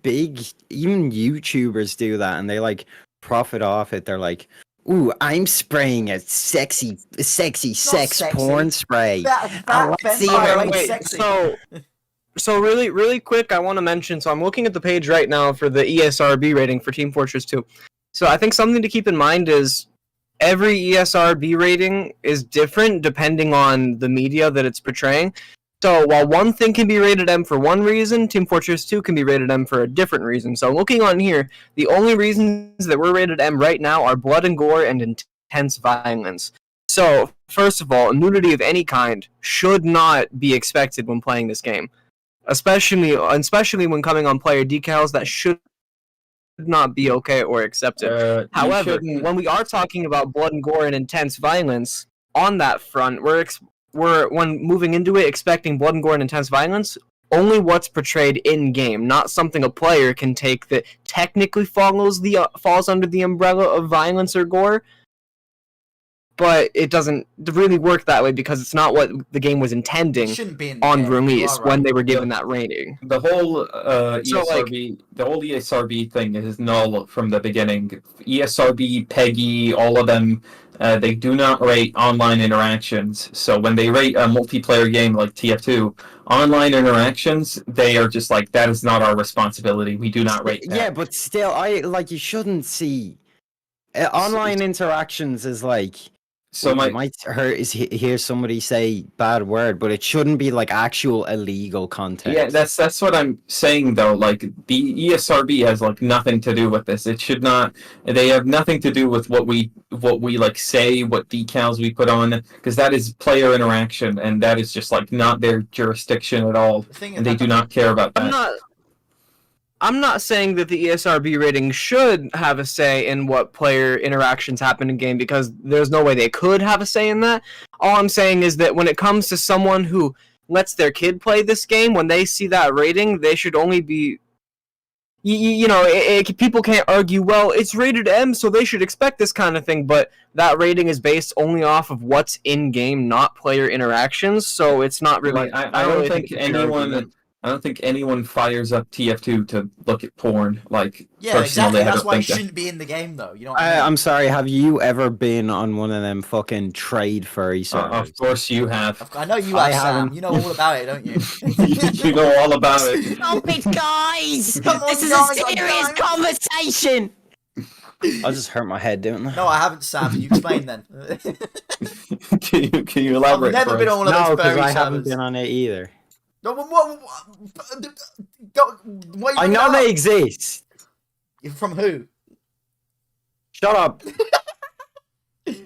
big YouTubers do that, and they like profit off it. They're like, ooh, I'm spraying a sexy sex porn spray. So really quick, I want to mention. So I'm looking at the page right now for the ESRB rating for Team Fortress 2. So I think something to keep in mind is every ESRB rating is different depending on the media that it's portraying. So while one thing can be rated M for one reason, Team Fortress 2 can be rated M for a different reason. So looking on here, the only reasons that we're rated M right now are blood and gore and intense violence. So, first of all, nudity of any kind should not be expected when playing this game. Especially when coming on player decals, that should not be okay or accepted. However, when we are talking about blood and gore and intense violence, on that front, we're when moving into it expecting blood and gore and intense violence, only what's portrayed in game, not something a player can take that technically falls under the umbrella of violence or gore. But it doesn't really work that way because it's not what the game was intending on release when they were given that rating. The whole ESRB thing is null from the beginning. ESRB, PEGI, all of them, they do not rate online interactions. So when they rate a multiplayer game like TF2, online interactions, they are just like, that is not our responsibility. We do not rate that. Yeah, but still, you shouldn't see online interactions is like. So you might hear somebody say bad word, but it shouldn't be like actual illegal content. Yeah, that's what I'm saying though. Like the ESRB has like nothing to do with this. It should not. They have nothing to do with what we like say, what decals we put on, because that is player interaction, and that is just like not their jurisdiction at all, and they do not care about that. I'm not saying that the ESRB rating should have a say in what player interactions happen in game because there's no way they could have a say in that. All I'm saying is that when it comes to someone who lets their kid play this game, when they see that rating, they should only be... people can't argue, well, it's rated M, so they should expect this kind of thing, but that rating is based only off of what's in-game, not player interactions, so it's not really... I don't think anyone... I don't think anyone fires up TF2 to look at porn. Like, yeah, exactly. That's why it shouldn't be in the game, though. You know what I mean? I'm sorry. Have you ever been on one of them fucking trade furry servers? Of course you have. I know you have, Sam. You know all about it, don't you? You know all about it. Stop it, guys! This is a serious conversation. I'll just hurt my head doing that. No, I haven't, Sam. You explain then. Can you elaborate? I've never been on one of those furry servers. No, because I haven't been on it either. What I know they exist. From who? Shut up.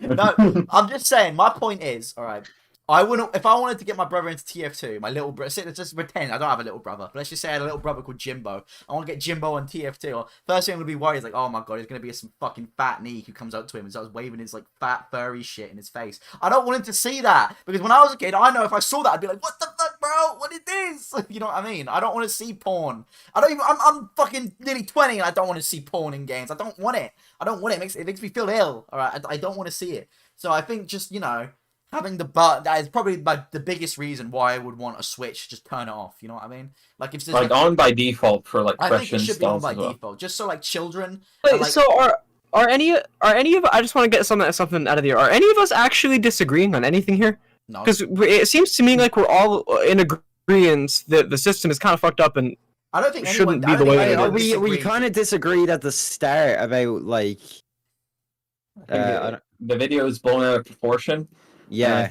No, I'm just saying. My point is, all right. I wouldn't if I wanted to get my brother into TF2. My little brother. Let's just pretend I don't have a little brother, but let's just say I had a little brother called Jimbo. I want to get Jimbo on TF2. Or first thing I'm gonna be worried is like, oh my god, there's gonna be some fucking fat neek who comes up to him and starts waving his like fat furry shit in his face. I don't want him to see that because when I was a kid, I know if I saw that, I'd be like, what the fuck, bro? What is this? You know what I mean? I don't want to see porn. I'm fucking nearly 20 and I don't want to see porn in games. I don't want it. I don't want it. It makes me feel ill. All right, I don't want to see it. So I think just having the button, that is probably the biggest reason why I would want a Switch. Just turn it off. You know what I mean? Like if there's on by default for like I think it should be on by well. default, just so like children. Wait, so are any of I just want to get something out of the air. Are any of us actually disagreeing on anything here? No. Because it seems to me like we're all in agreement that the system is kind of fucked up and I don't think shouldn't be the way. We kind of disagreed at the start about like. The video is blown out of proportion. Yeah,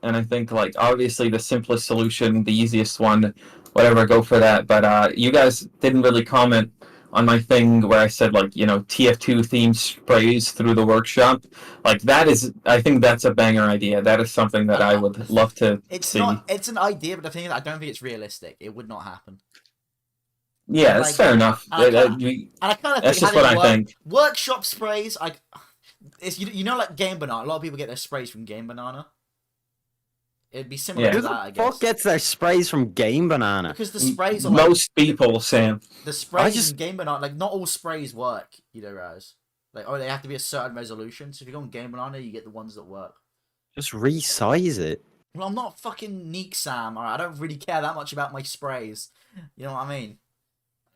and I think like obviously the simplest solution, the easiest one, whatever, go for that. But you guys didn't really comment on my thing where I said like TF2 themed sprays through the workshop. Like that is, I think that's a banger idea. That is something that I would love to see. It's an idea, but the thing is, I don't think it's realistic. It would not happen. Yeah, that's fair enough. And I kind of that's just what I think. Workshop sprays, it's like Game Banana. A lot of people get their sprays from Game Banana. It'd be similar to that, I guess. Who the fuck gets their sprays from Game Banana? Because the sprays are most people, Sam. The sprays from Game Banana, like not all sprays work, guys. Like, they have to be a certain resolution. So if you go on Game Banana, you get the ones that work. Just resize it. Well, I'm not fucking Neek Sam. Alright, I don't really care that much about my sprays. You know what I mean?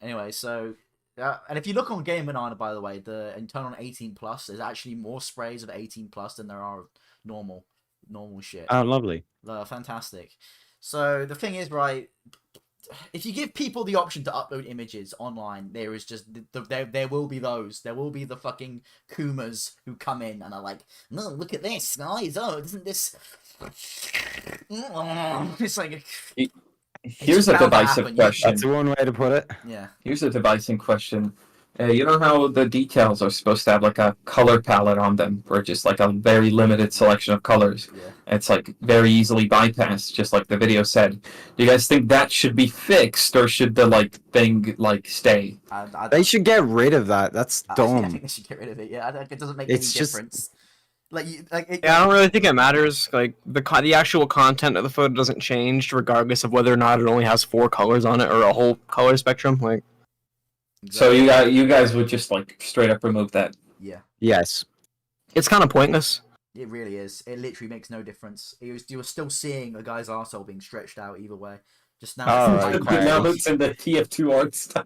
Anyway, so. And if you look on Game Banana, by the way, and turn on 18+, there's actually more sprays of 18+ than there are of normal shit. Oh, lovely. Fantastic. So the thing is, right, if you give people the option to upload images online, there is just there will be those. There will be the fucking Kumas who come in and are like, no, look at this, guys. Oh, isn't this? It's like Here's a bound to divisive happen. question. That's one way to put it. Yeah. Here's a divisive question. You know how the decals are supposed to have like a color palette on them, or just like a very limited selection of colors? Yeah. It's like very easily bypassed, just like the video said. Do you guys think that should be fixed, or should the like thing like stay? They should get rid of that. That's I dumb. think they should get rid of it. Yeah, I think it doesn't make It's any just- difference. Like, Yeah, I don't really think it matters. Like the actual content of the photo doesn't change regardless of whether or not it only has 4 colors on it or a whole color spectrum. Like, So you guys would just like straight up remove that? Yeah, Yes. it's kind of pointless. it really is. It literally makes no difference. You were still seeing a guy's arsehole being stretched out either way. Just now. Oh, it's right, like- okay. Now it's in the TF2 art style.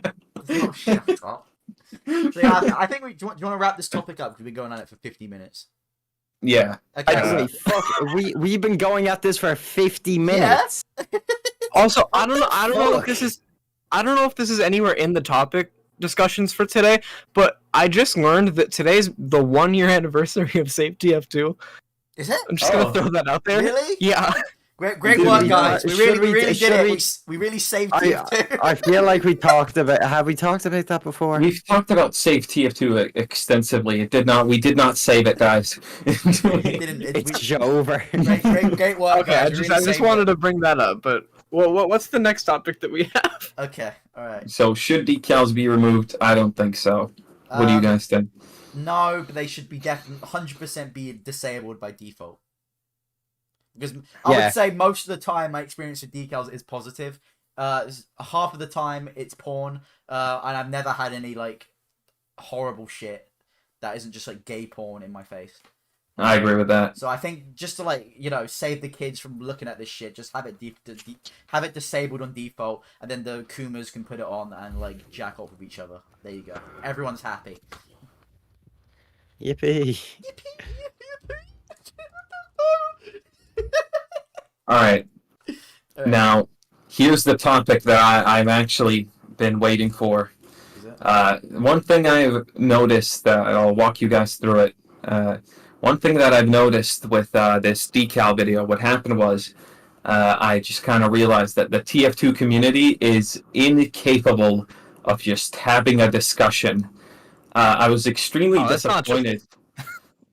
Oh, shut up. So yeah, I think do you want to wrap this topic up because we've been going on it for 50 minutes. Yeah. Okay. Actually, fuck. We've been going at this for 50 minutes. Also, I don't know if Fuck. this is, I don't know if this is anywhere in the topic discussions for today, but I just learned that today's the 1-year anniversary of Save TF2. Is it? I'm just Oh. gonna throw that out there. Really? Yeah. Great Did work, we- guys. We should really did should it. We really saved TF2. I feel like we talked about. Have we talked about that before? We've talked about save TF2 extensively. We did not save it, guys. It's over. Great work, Okay, guys. I just wanted to bring that up, but what's the next topic that we have? Okay, alright. So should decals be removed? I don't think so. What do you guys think? No, but they should be definitely 100% be disabled by default. Because I Yeah. would say most of the time my experience with decals is positive. Half of the time it's porn, and I've never had any like horrible shit that isn't just like gay porn in my face. I agree with that. So I think just to like save the kids from looking at this shit, just have it have it disabled on default, and then the Kumas can put it on and like jack off with each other. There you go. Everyone's happy. Yippee. All right. Alright. Now, here's the topic that I've actually been waiting for. Is it? One thing I've noticed, I'll walk you guys through it. One thing that I've noticed with this decal video, what happened was I just kind of realized that the TF2 community is incapable of just having a discussion. I was extremely Oh, that's not true. disappointed.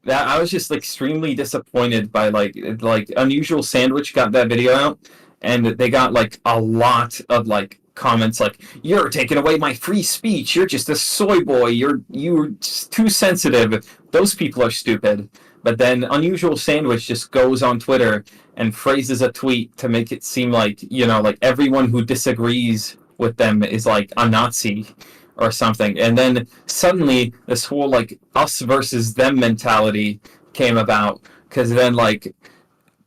That I was just extremely disappointed by like Unusual Sandwich got that video out, and they got like a lot of like comments like, "You're taking away my free speech. You're just a soy boy. You're just too sensitive." Those people are stupid. But then Unusual Sandwich just goes on Twitter and phrases a tweet to make it seem like like everyone who disagrees with them is like a Nazi or something. And then suddenly this whole like us versus them mentality came about, because then like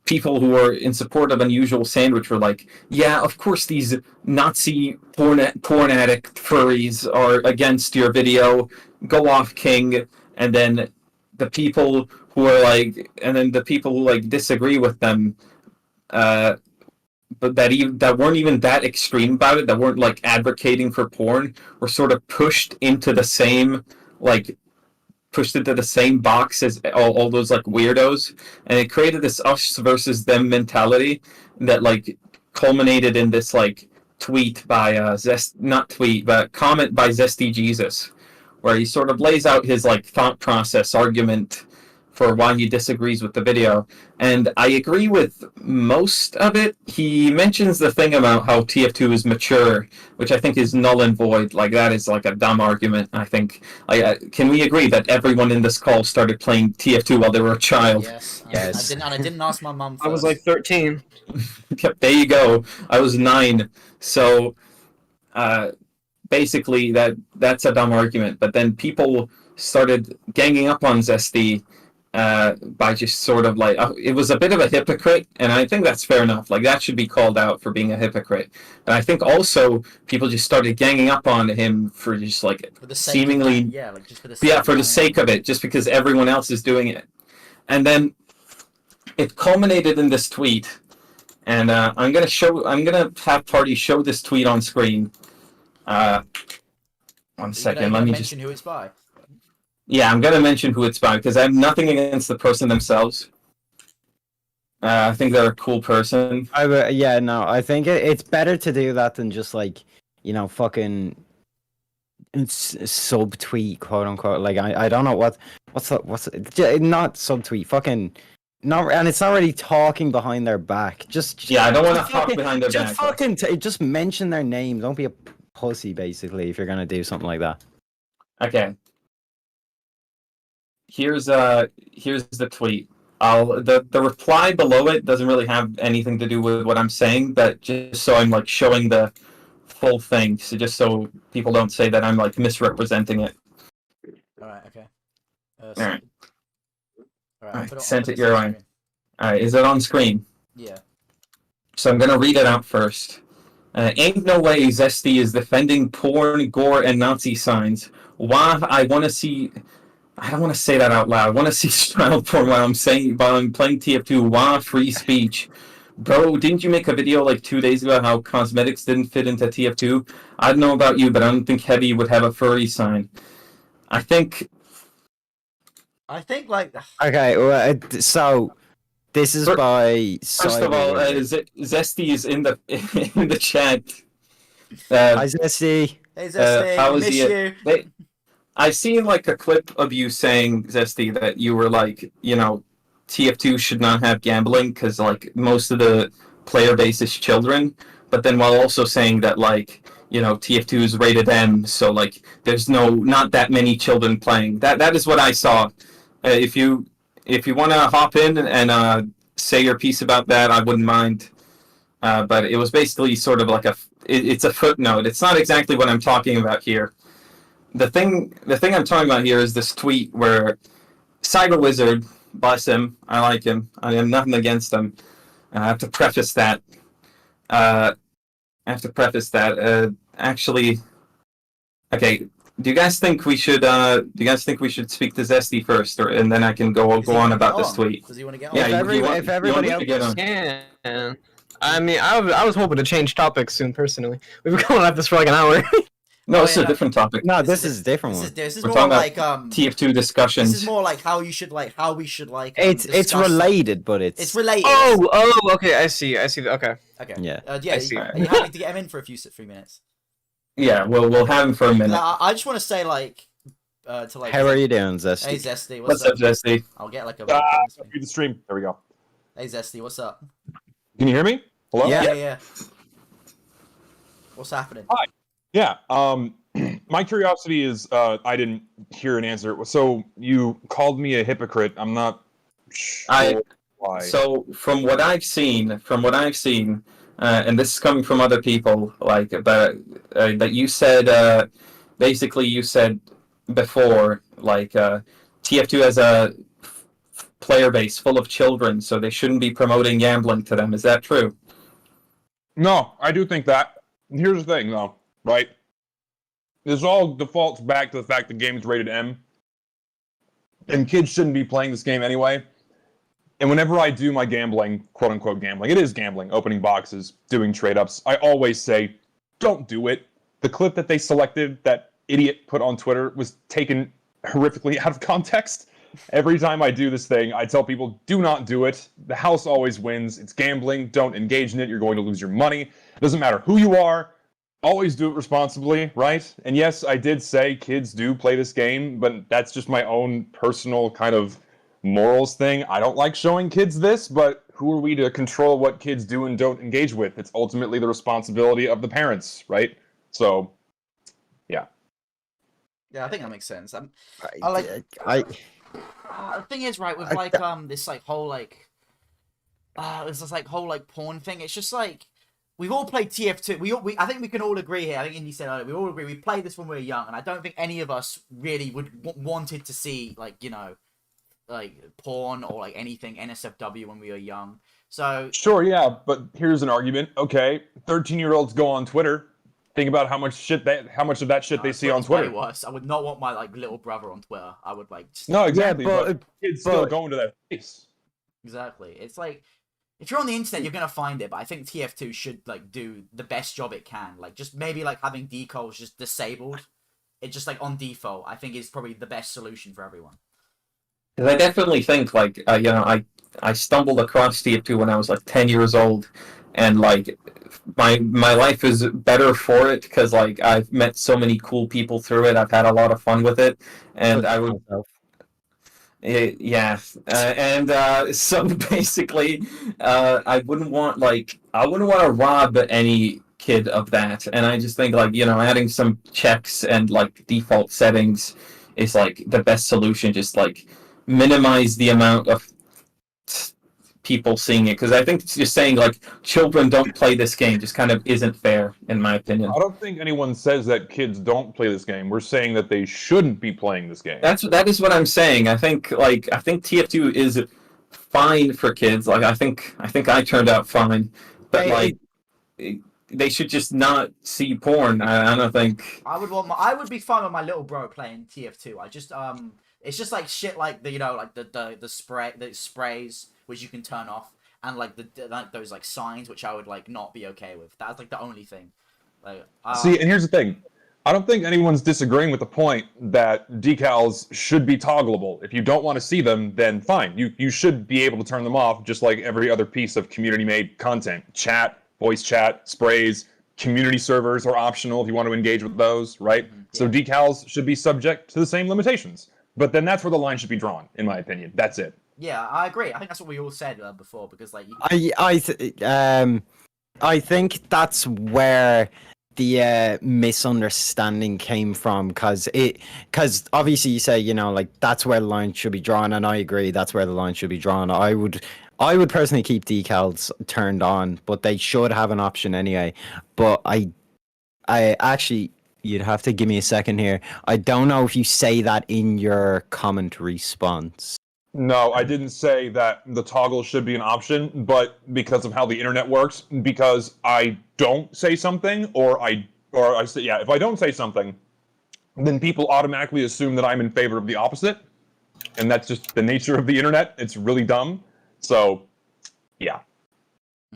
people who were in support of Unusual Sandwich were like, yeah, of course these Nazi porn addict furries are against your video, go off, king. And then the people who are like, and then the people who like disagree with them, but that weren't even that extreme about it, that weren't like advocating for porn, were sort of pushed into the same box as all those like weirdos, and it created this us versus them mentality that like culminated in this like tweet by comment by Zesty Jesus, where he sort of lays out his like thought process argument for why he disagrees with the video. And I agree with most of it. He mentions the thing about how TF2 is mature, which I think is null and void. Like, that is like a dumb argument, I think. Can we agree that everyone in this call started playing TF2 while they were a child? Yes. Yes. I didn't ask my mum first. I was like 13. Yep, there you go. I was 9. So basically that's a dumb argument. But then people started ganging up on Zesty by just sort of like, it was a bit of a hypocrite, and I think that's fair enough. Like, that should be called out for being a hypocrite. And I think also people just started ganging up on him for just like for the sake seemingly, of, yeah, like just for the sake yeah, of for the going sake on. of it, just because everyone else is doing it. And then it culminated in this tweet, and I'm gonna have Party show this tweet on screen. 1 second, let me just mention who it's by. Yeah, I'm gonna mention who it's by because I have nothing against the person themselves. I think they're a cool person. Yeah, no, I think it's better to do that than just like, fucking subtweet, quote unquote. Like I don't know what's not subtweet, fucking not, and it's not really talking behind their back. Just Yeah, I don't want to just talk fucking- behind their just back. fucking just mention their name. Don't be a pussy, basically, if you're gonna do something like that. Okay. Here's the tweet. The reply below it doesn't really have anything to do with what I'm saying, but just so I'm like showing the full thing, so just so people don't say that I'm like misrepresenting it. All right. Okay. Alright. All right. Alright, sent it your way. Screen. Alright, is it on screen? Yeah. So I'm gonna read it out first. Ain't no way Zesty is defending porn, gore, and Nazi signs. Why I wanna see... I don't want to say that out loud. I want to see child porn while I'm playing TF2. Why free speech? Bro, didn't you make a video like 2 days ago how cosmetics didn't fit into TF2? I don't know about you, but I don't think Heavy would have a furry sign. I think like... Okay, well, so this is by... First of all, Zesty is in the in the chat. Hi, Zesty. Hey, Zesty, how I is miss he? you. I seen like a clip of you saying, Zesty, that you were like, TF2 should not have gambling because like most of the player base is children, but then while also saying that like, TF2 is rated M, so like there's not that many children playing. That is what I saw. If you want to hop in and say your piece about that, I wouldn't mind. But it was basically sort of like it's a footnote. It's not exactly what I'm talking about here. The thing I'm talking about here is this tweet where Cyber Wizard, bless him, I like him, I have nothing against him. I have to preface that. Actually, okay. Do you guys think we should? Do you guys think we should speak to Zesty first, and then I can go on about this tweet? Does he want to get on? Yeah, If everybody else get on. can. I mean, I was hoping to change topics soon. Personally, we've been going at this for like an hour. No, this is a different topic. No, this is a different one. This is We're more talking like TF2 discussions. This is more like how we should It's discuss- related, but it's related. Oh, okay. I see. Okay. Okay. Yeah. Yeah. I see. Are you happy to get him in for a few 3 minutes? Yeah, we'll have him for a minute. I just want to say to How are you doing, Zesty? Hey Zesty, What's up, Zesty? I'll get like a. Through the stream. There we go. Hey Zesty, what's up? Can you hear me? Hello? Yeah. What's happening? Hi. Yeah. My curiosity is, I didn't hear an answer. So you called me a hypocrite. I'm not sure why. So from what I've seen, and this is coming from other people, like that you said, basically you said before, like TF2 has a player base full of children, so they shouldn't be promoting gambling to them. Is that true? No, I do think that. And here's the thing, though, right? This all defaults back to the fact the game is rated M. And kids shouldn't be playing this game anyway. And whenever I do my gambling, quote-unquote gambling, it is gambling, opening boxes, doing trade-ups, I always say, don't do it. The clip that they selected, that idiot put on Twitter, was taken horrifically out of context. Every time I do this thing, I tell people, do not do it. The house always wins. It's gambling. Don't engage in it. You're going to lose your money. It doesn't matter who you are. Always do it responsibly, right? And yes, I did say kids do play this game, but that's just my own personal kind of morals thing. I don't like showing kids this, but who are we to control what kids do and don't engage with? It's ultimately the responsibility of the parents, right? So, yeah. Yeah, I think that makes sense. The thing is, right, with this whole porn thing. It's just like we've all played TF2. I think we can all agree here. I think Indy said earlier, we all agree we played this when we were young, and I don't think any of us really wanted to see porn or like anything NSFW when we were young. So sure, yeah, but here's an argument. Okay, 13-year-olds go on Twitter. Think about how much of that shit they see on Twitter. Way worse. I would not want my little brother on Twitter. I would No, exactly. Yeah, but kids still going to that place. Exactly. It's like if you're on the internet, you're gonna find it. But I think TF2 should like do the best job it can. Like just maybe like having decals just disabled. It just like on default. I think is probably the best solution for everyone. Because I definitely think like I stumbled across TF2 when I was like 10 years old, and like my life is better for it because like I've met so many cool people through it. I've had a lot of fun with it, and I would. Yeah, and so basically, I wouldn't want to rob any kid of that, and I just think like adding some checks and like default settings is like the best solution. Just like minimize the amount of people seeing it, because I think just saying like children don't play this game just kind of isn't fair in my opinion. I don't think anyone says that kids don't play this game. We're saying that they shouldn't be playing this game. That is what I'm saying. I think TF2 is fine for kids. Like I think I turned out fine, but like they should just not see porn. I don't think. I would be fine with my little bro playing TF2. I just it's just like shit like the sprays which you can turn off, and like those like signs which I would like not be okay with. That's like the only thing. Like see, and here's the thing. I don't think anyone's disagreeing with the point that decals should be toggleable. If you don't want to see them, then fine. You should be able to turn them off just like every other piece of community-made content. Chat, voice chat, sprays, community servers are optional if you want to engage with those, right? Mm-hmm. So decals should be subject to the same limitations. But then that's where the line should be drawn, in my opinion. That's it. Yeah, I agree. I think that's what we all said before, because like I think that's where the misunderstanding came from, because obviously you say like that's where the line should be drawn, and I agree that's where the line should be drawn. I would personally keep decals turned on, but they should have an option anyway. But I actually, you'd have to give me a second here. I don't know if you say that in your comment response. No, I didn't say that the toggle should be an option, but because of how the internet works, because I don't say something, or I say, yeah, if I don't say something, then people automatically assume that I'm in favor of the opposite, and that's just the nature of the internet. It's really dumb. So, yeah.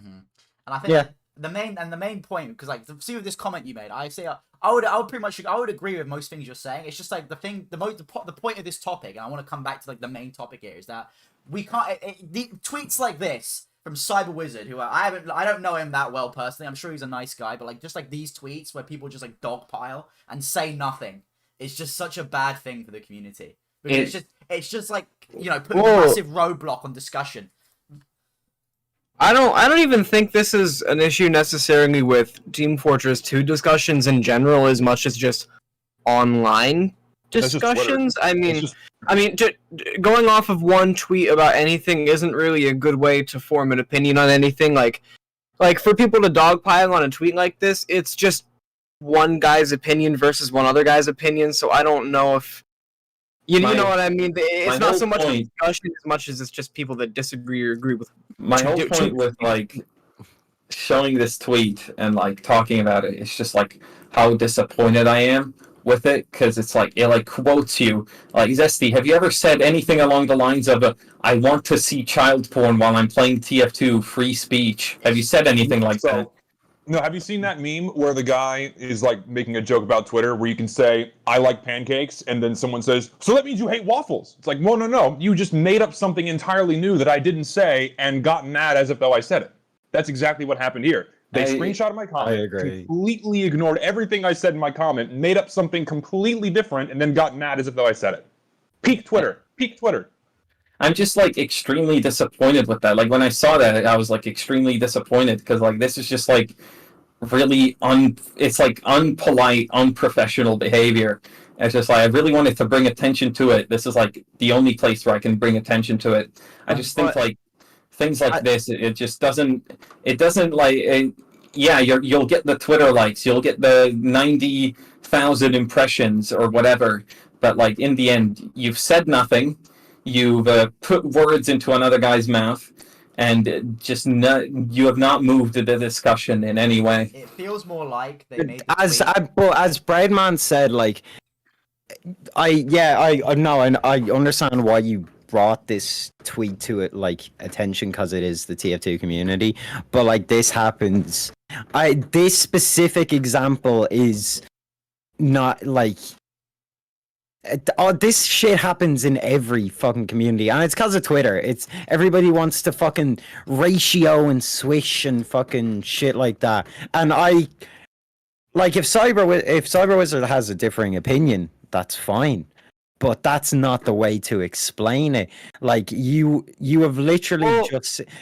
Mm-hmm. And I think the main point, because like see with this comment you made, I would agree with most things you're saying. It's just like the point of this topic, and I want to come back to like the main topic here, is that we can't tweets like this from Cyber Wizard, who I don't know him that well personally. I'm sure he's a nice guy, but like just like these tweets where people just like dogpile and say nothing, it's just such a bad thing for the community. Because it's just like put a massive roadblock on discussion. I don't even think this is an issue necessarily with Team Fortress 2 discussions in general, as much as just online discussions. I mean, going off of one tweet about anything isn't really a good way to form an opinion on anything. Like for people to dogpile on a tweet like this, it's just one guy's opinion versus one other guy's opinion. So I don't know if you know what I mean. It's not so much a discussion as much as it's just people that disagree or agree with. My whole point with like showing this tweet and like talking about it, it's just like how disappointed I am with it, because it's like it like quotes you like, Zesty, have you ever said anything along the lines of I want to see child porn while I'm playing TF2, free speech? Have you said anything like that? No, have you seen that meme where the guy is like making a joke about Twitter where you can say, I like pancakes, and then someone says, so that means you hate waffles? It's like, no. You just made up something entirely new that I didn't say and got mad as if though I said it. That's exactly what happened here. They screenshotted my comment, completely ignored everything I said in my comment, made up something completely different, and then got mad as if though I said it. Peak Twitter. I'm just like extremely disappointed with that. Like when I saw that, I was like extremely disappointed, because like this is just like really it's like unpolite, unprofessional behavior. It's just like I really wanted to bring attention to it. This is like the only place where I can bring attention to it. I just think like things like this, it just doesn't. It doesn't like. Yeah, you'll get the Twitter likes, you'll get the 90,000 impressions or whatever, but like in the end, you've said nothing. You've put words into another guy's mouth, and you have not moved the discussion in any way. It feels more like they made as Braidman said, like I understand why you brought this tweet to it like attention because it is the TF2 community, but like this happens. This specific example is not like this shit happens in every fucking community, and it's because of Twitter. It's everybody wants to fucking ratio and swish and fucking shit like that. And I like if Cyber Wizard has a differing opinion, that's fine. But that's not the way to explain it. Like you have literally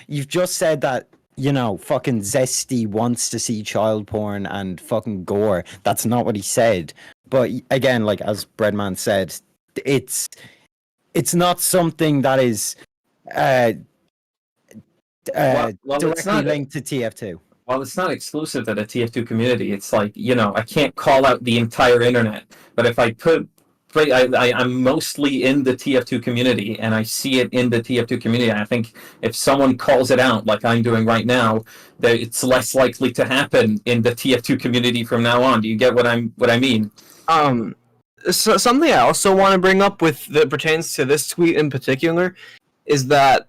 you've just said that, you know, fucking Zesty wants to see child porn and fucking gore. That's not what he said. But again, like as Breadman said, it's not something that is directly linked to TF2. Well, it's not exclusive to the TF2 community. It's like, you know, I can't call out the entire internet, but if I put I'm mostly in the TF2 community, and I see it in the TF2 community. I think if someone calls it out, like I'm doing right now, that it's less likely to happen in the TF2 community from now on. Do you get what I mean? So something I also want to bring up that pertains to this tweet in particular is that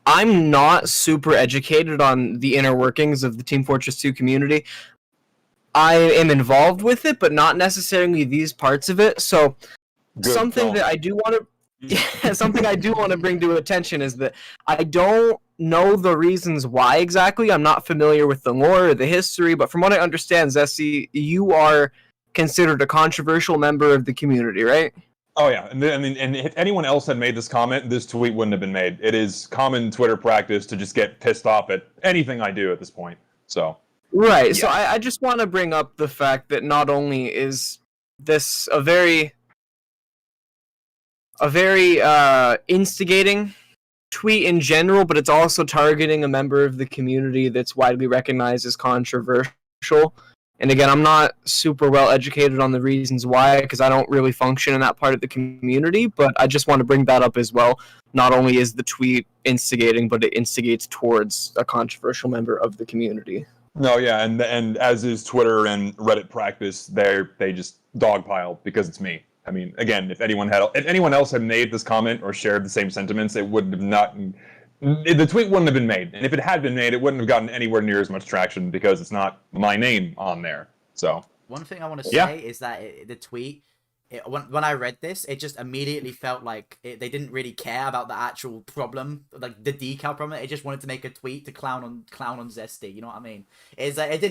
I'm not super educated on the inner workings of the Team Fortress 2 community. I am involved with it, but not necessarily these parts of it. So something that I do want to bring to attention is that I don't know the reasons why exactly. I'm not familiar with the lore or the history, but from what I understand, Zesty, you are considered a controversial member of the community, right? Oh yeah, and if anyone else had made this comment, this tweet wouldn't have been made. It is common Twitter practice to just get pissed off at anything I do at this point. So. Right, yeah. So I just want to bring up the fact that not only is this a very instigating tweet in general, but it's also targeting a member of the community that's widely recognized as controversial. And again, I'm not super well educated on the reasons why, because I don't really function in that part of the community, but I just want to bring that up as well. Not only is the tweet instigating, but it instigates towards a controversial member of the community. No, yeah, and as is Twitter and Reddit practice, they just dogpile because it's me. I mean, again, if anyone else had made this comment or shared the same sentiments, it would have not. The tweet wouldn't have been made, and if it had been made, it wouldn't have gotten anywhere near as much traction because it's not my name on there. So one thing I want to say is that the tweet. When I read this, it just immediately felt like they didn't really care about the actual problem, like the decal problem. It just wanted to make a tweet to clown on Zesty. You know what I mean? It's like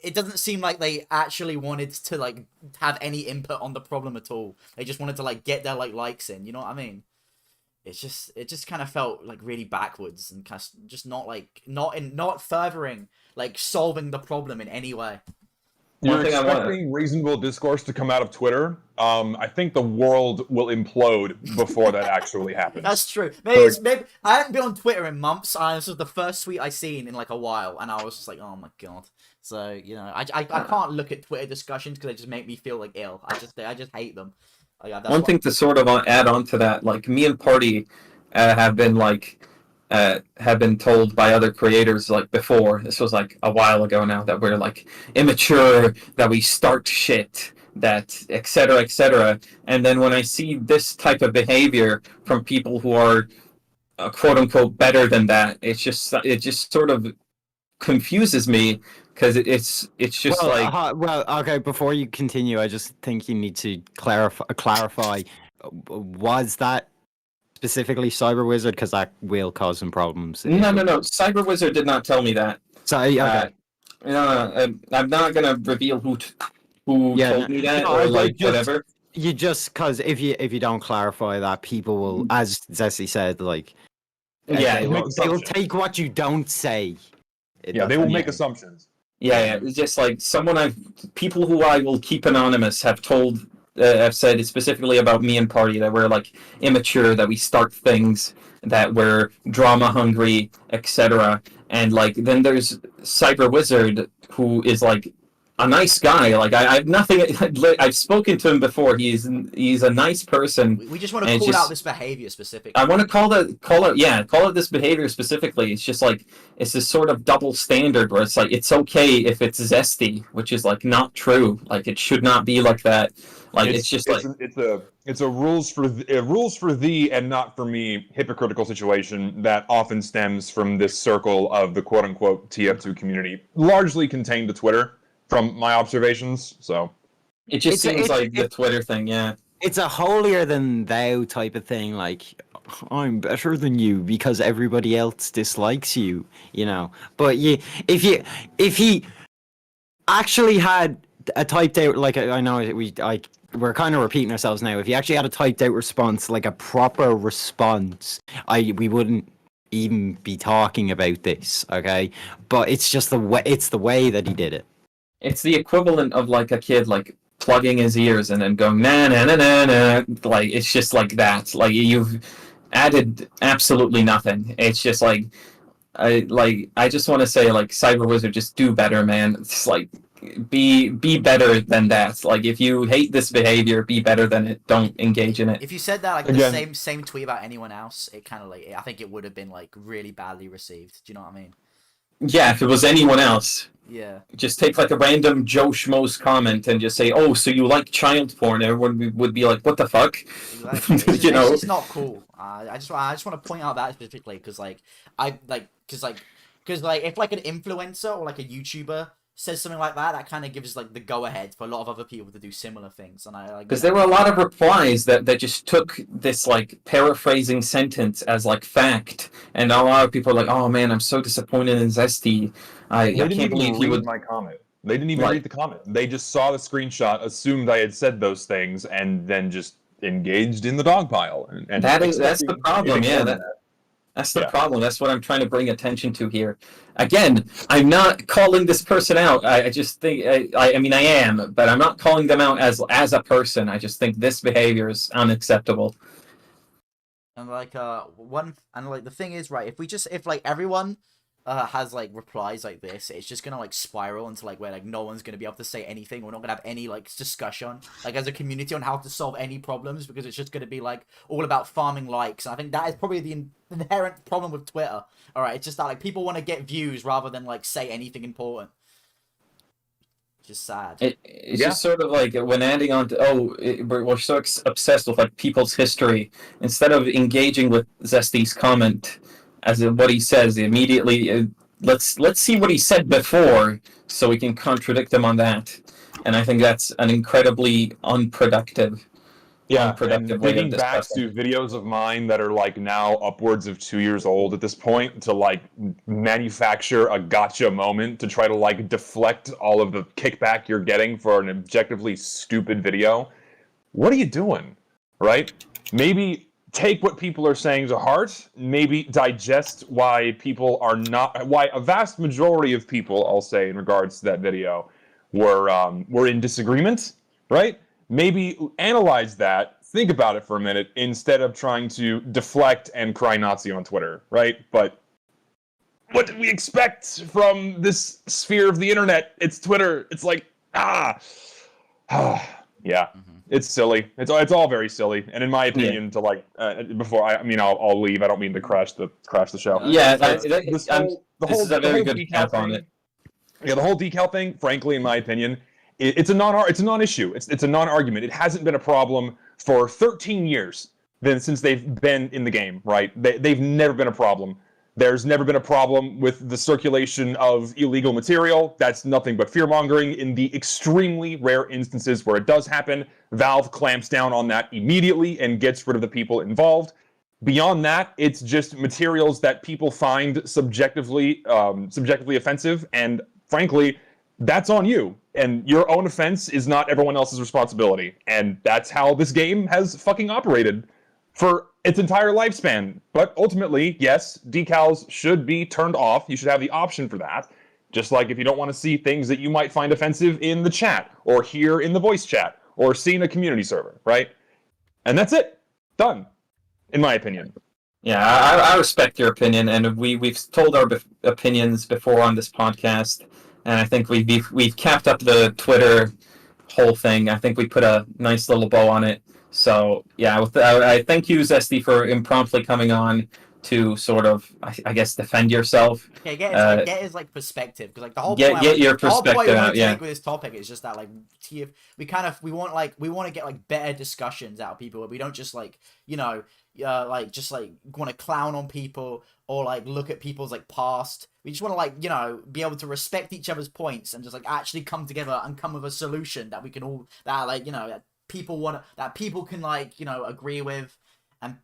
it doesn't seem like they actually wanted to like have any input on the problem at all. They just wanted to like get their like likes in. You know what I mean? It just kind of felt like really backwards and kind of just not furthering like solving the problem in any way. You're expecting reasonable discourse to come out of Twitter. I think the world will implode before that actually happens. That's true. Maybe I haven't been on Twitter in months. This was the first tweet I seen in like a while, and I was just like, oh my god. So you know, I can't look at Twitter discussions because they just make me feel like ill. I just hate them. One thing to sort of add on to that, like me and Party have been told by other creators like before, this was like a while ago now, that we're like immature, that we start shit, that etc. And then when I see this type of behavior from people who are quote unquote better than that, it just sort of confuses me because it's just okay, before you continue, I just think you need to clarify was that specifically Cyber Wizard, because that will cause some problems. No. Cyber Wizard did not tell me that. So okay. I'm not gonna reveal who told me that or whatever. You just because if you don't clarify that, people will, as Zesty said, like they'll take what you don't say. They will make assumptions. Yeah. It's just like people who I will keep anonymous have told. I've said specifically about me and Party that we're like immature, that we start things, that we're drama hungry, etc. And like then there's Cyber Wizard, who is like a nice guy. Like I've nothing. I've spoken to him before. He's a nice person. We just want to call out this behavior specifically. I want to call out this behavior specifically. It's just like it's this sort of double standard where it's like it's okay if it's zesty, which is like not true. Like it should not be like that. Like it's a rules for thee and not for me hypocritical situation that often stems from this circle of the quote unquote TF2 community, largely contained to Twitter. From my observations, so it just seems like the Twitter thing, yeah. It's a holier than thou type of thing. Like, I'm better than you because everybody else dislikes you, you know. But if he actually had a typed out, like I know we're kind of repeating ourselves now. If he actually had a typed out response, like a proper response, we wouldn't even be talking about this, okay? But it's just the way that he did it. It's the equivalent of like a kid like plugging his ears and then going na na na na na. Like it's just like that. Like you've added absolutely nothing. It's just like I just want to say like Cyber Wizard, just do better, man. It's like be better than that. Like if you hate this behavior, be better than it. Don't engage in it. If you said that like the same tweet about anyone else, it kind of like I think it would have been like really badly received. Do you know what I mean? Yeah, if it was anyone else. Yeah. Just take like a random Joe Schmo's comment and just say, "Oh, so you like child porn?" Everyone would be like, "What the fuck?" Exactly. You know, it's not cool. I just want to point out that specifically because like because if like an influencer or like a YouTuber says something like that, that kind of gives like the go ahead for a lot of other people to do similar things. And I like because there were a lot of replies that just took this like paraphrasing sentence as like fact, and a lot of people are like, "Oh man, I'm so disappointed in Zesty. I can't believe he would." My comment. They didn't even read the comment. They just saw the screenshot, assumed I had said those things, and then just engaged in the dog pile. And that's the problem. Yeah, that's the problem. That's what I'm trying to bring attention to here. Again, I'm not calling this person out. I just think I mean I am, but I'm not calling them out as a person. I just think this behavior is unacceptable. And like the thing is, right, if like everyone has like replies like this, it's just gonna like spiral into like where like no one's gonna be able to say anything. We're not gonna have any like discussion like as a community on how to solve any problems because it's just gonna be like all about farming likes. And I think that is probably the inherent problem with Twitter. All right, it's just that like people want to get views rather than like say anything important. Just sad. It's just sort of like when adding on to we're so obsessed with like people's history instead of engaging with Zesty's comment. As in what he says immediately, let's see what he said before, so we can contradict him on that. And I think that's an incredibly unproductive. And digging back to videos of mine that are like now upwards of 2 years old at this point to like manufacture a gotcha moment to try to like deflect all of the kickback you're getting for an objectively stupid video. What are you doing? Right? Maybe take what people are saying to heart, maybe digest why a vast majority of people, I'll say in regards to that video, were in disagreement, right? Maybe analyze that, think about it for a minute, instead of trying to deflect and cry Nazi on Twitter, right? But what did we expect from this sphere of the internet? It's Twitter. It's like, yeah. It's silly. It's all very silly, and in my opinion, to like before I'll leave. I don't mean to crash the show. Yeah, this is a very good cap on it. Yeah, the whole decal thing, frankly, in my opinion, it's a non-issue. It's a non-argument. It hasn't been a problem for 13 years since they've been in the game. Right? They've never been a problem. There's never been a problem with the circulation of illegal material. That's nothing but fear-mongering. In the extremely rare instances where it does happen, Valve clamps down on that immediately and gets rid of the people involved. Beyond that, it's just materials that people find subjectively offensive, and frankly, that's on you. And your own offense is not everyone else's responsibility. And that's how this game has fucking operated for its entire lifespan. But ultimately, yes, decals should be turned off. You should have the option for that. Just like if you don't want to see things that you might find offensive in the chat, or hear in the voice chat, or see in a community server, right? And that's it. Done. In my opinion. Yeah, I respect your opinion, and we've told our opinions before on this podcast, and I think we've capped up the Twitter whole thing. I think we put a nice little bow on it. So yeah, I thank you, Zesty, for impromptu coming on to sort of, I guess, defend yourself. Okay, get his like perspective, because like the whole get your perspective out. We Yeah. take with this topic is just that like we want to get like better discussions out of people. We don't just like just like want to clown on people or like look at people's like past. We just want to like be able to respect each other's points and just like actually come together and come with a solution that we can all that people can like agree with. And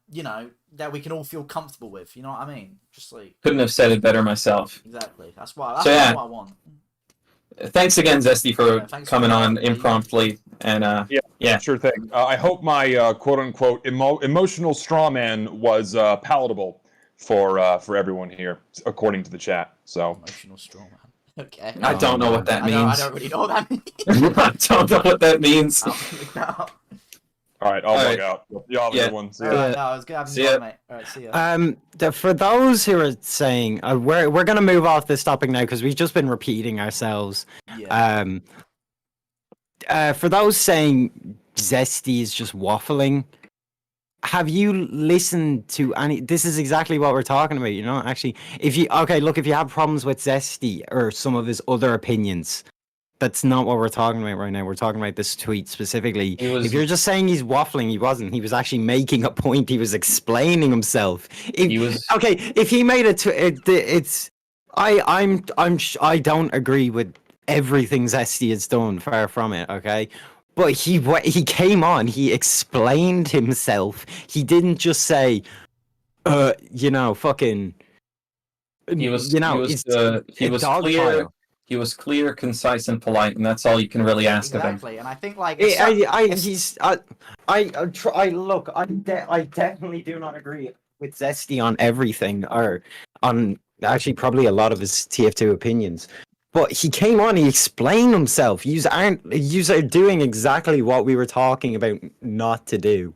that we can all feel comfortable with. You know what I mean? Just like couldn't have said it better myself. Exactly. That's what I want. Thanks again, Zesty, for coming on impromptu. And yeah, sure thing. I hope my quote unquote emotional straw man was palatable for everyone here, according to the chat. So emotional straw man. Okay. I don't know what that means. I don't really know what that means. I don't know what that means. All right, I'll log out. Y'all have a good one. See ya. No, it was good having you on, mate. All right, see ya. For those who are saying, we're gonna move off this topic now because we've just been repeating ourselves. Yeah. For those saying Zesty is just waffling, have you listened to any? This is exactly what we're talking about. Actually, if you have problems with Zesty or some of his other opinions. That's not what we're talking about right now. We're talking about this tweet specifically. If you're just saying he's waffling, he wasn't. He was actually making a point. He was explaining himself. Okay. If he made I don't agree with everything Zesty has done. Far from it. Okay. But he came on. He explained himself. He didn't just say, fucking. He was clear. He was clear, concise, and polite, and that's all you can really ask of him. Exactly, and I think like I definitely do not agree with Zesty on everything, or on actually probably a lot of his TF2 opinions. But he came on, he explained himself. You are doing exactly what we were talking about not to do.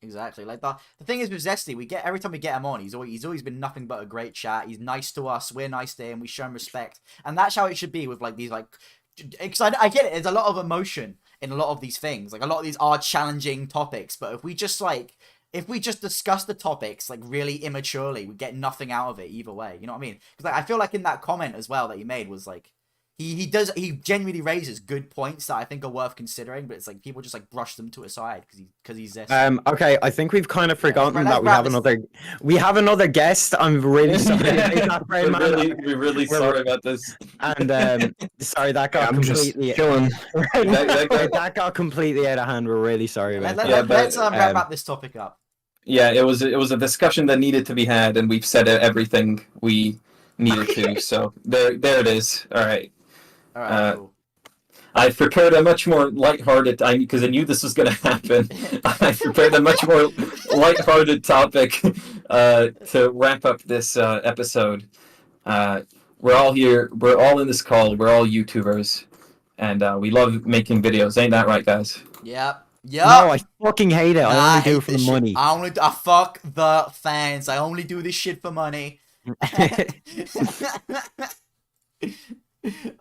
Exactly. Like the thing is with Zesty, every time we get him on, he's always been nothing but a great chat. He's nice to us, we're nice to him, we show him respect, and that's how it should be with like these like. Because I get it. There's a lot of emotion in a lot of these things. Like a lot of these are challenging topics, but if we just discuss the topics like really immaturely, we get nothing out of it either way. You know what I mean? Because like I feel like in that comment as well that he made was like. He genuinely raises good points that I think are worth considering, but it's like people just like brush them to a side because he's this. Okay, I think we've kind of forgotten that we have another guest. I'm really sorry. We're really sorry about this. And sorry that got completely that got completely out of hand. We're really sorry about that. Let's wrap this topic up. Yeah, it was a discussion that needed to be had, and we've said everything we needed to. So there it is. All right. All right, cool. I prepared a much more lighthearted, because I knew this was going to happen. I prepared a much more lighthearted topic to wrap up this episode. We're all here. We're all in this call. We're all YouTubers, and we love making videos. Ain't that right, guys? Yep. No, I fucking hate it. I only do it for the money. I fuck the fans. I only do this shit for money.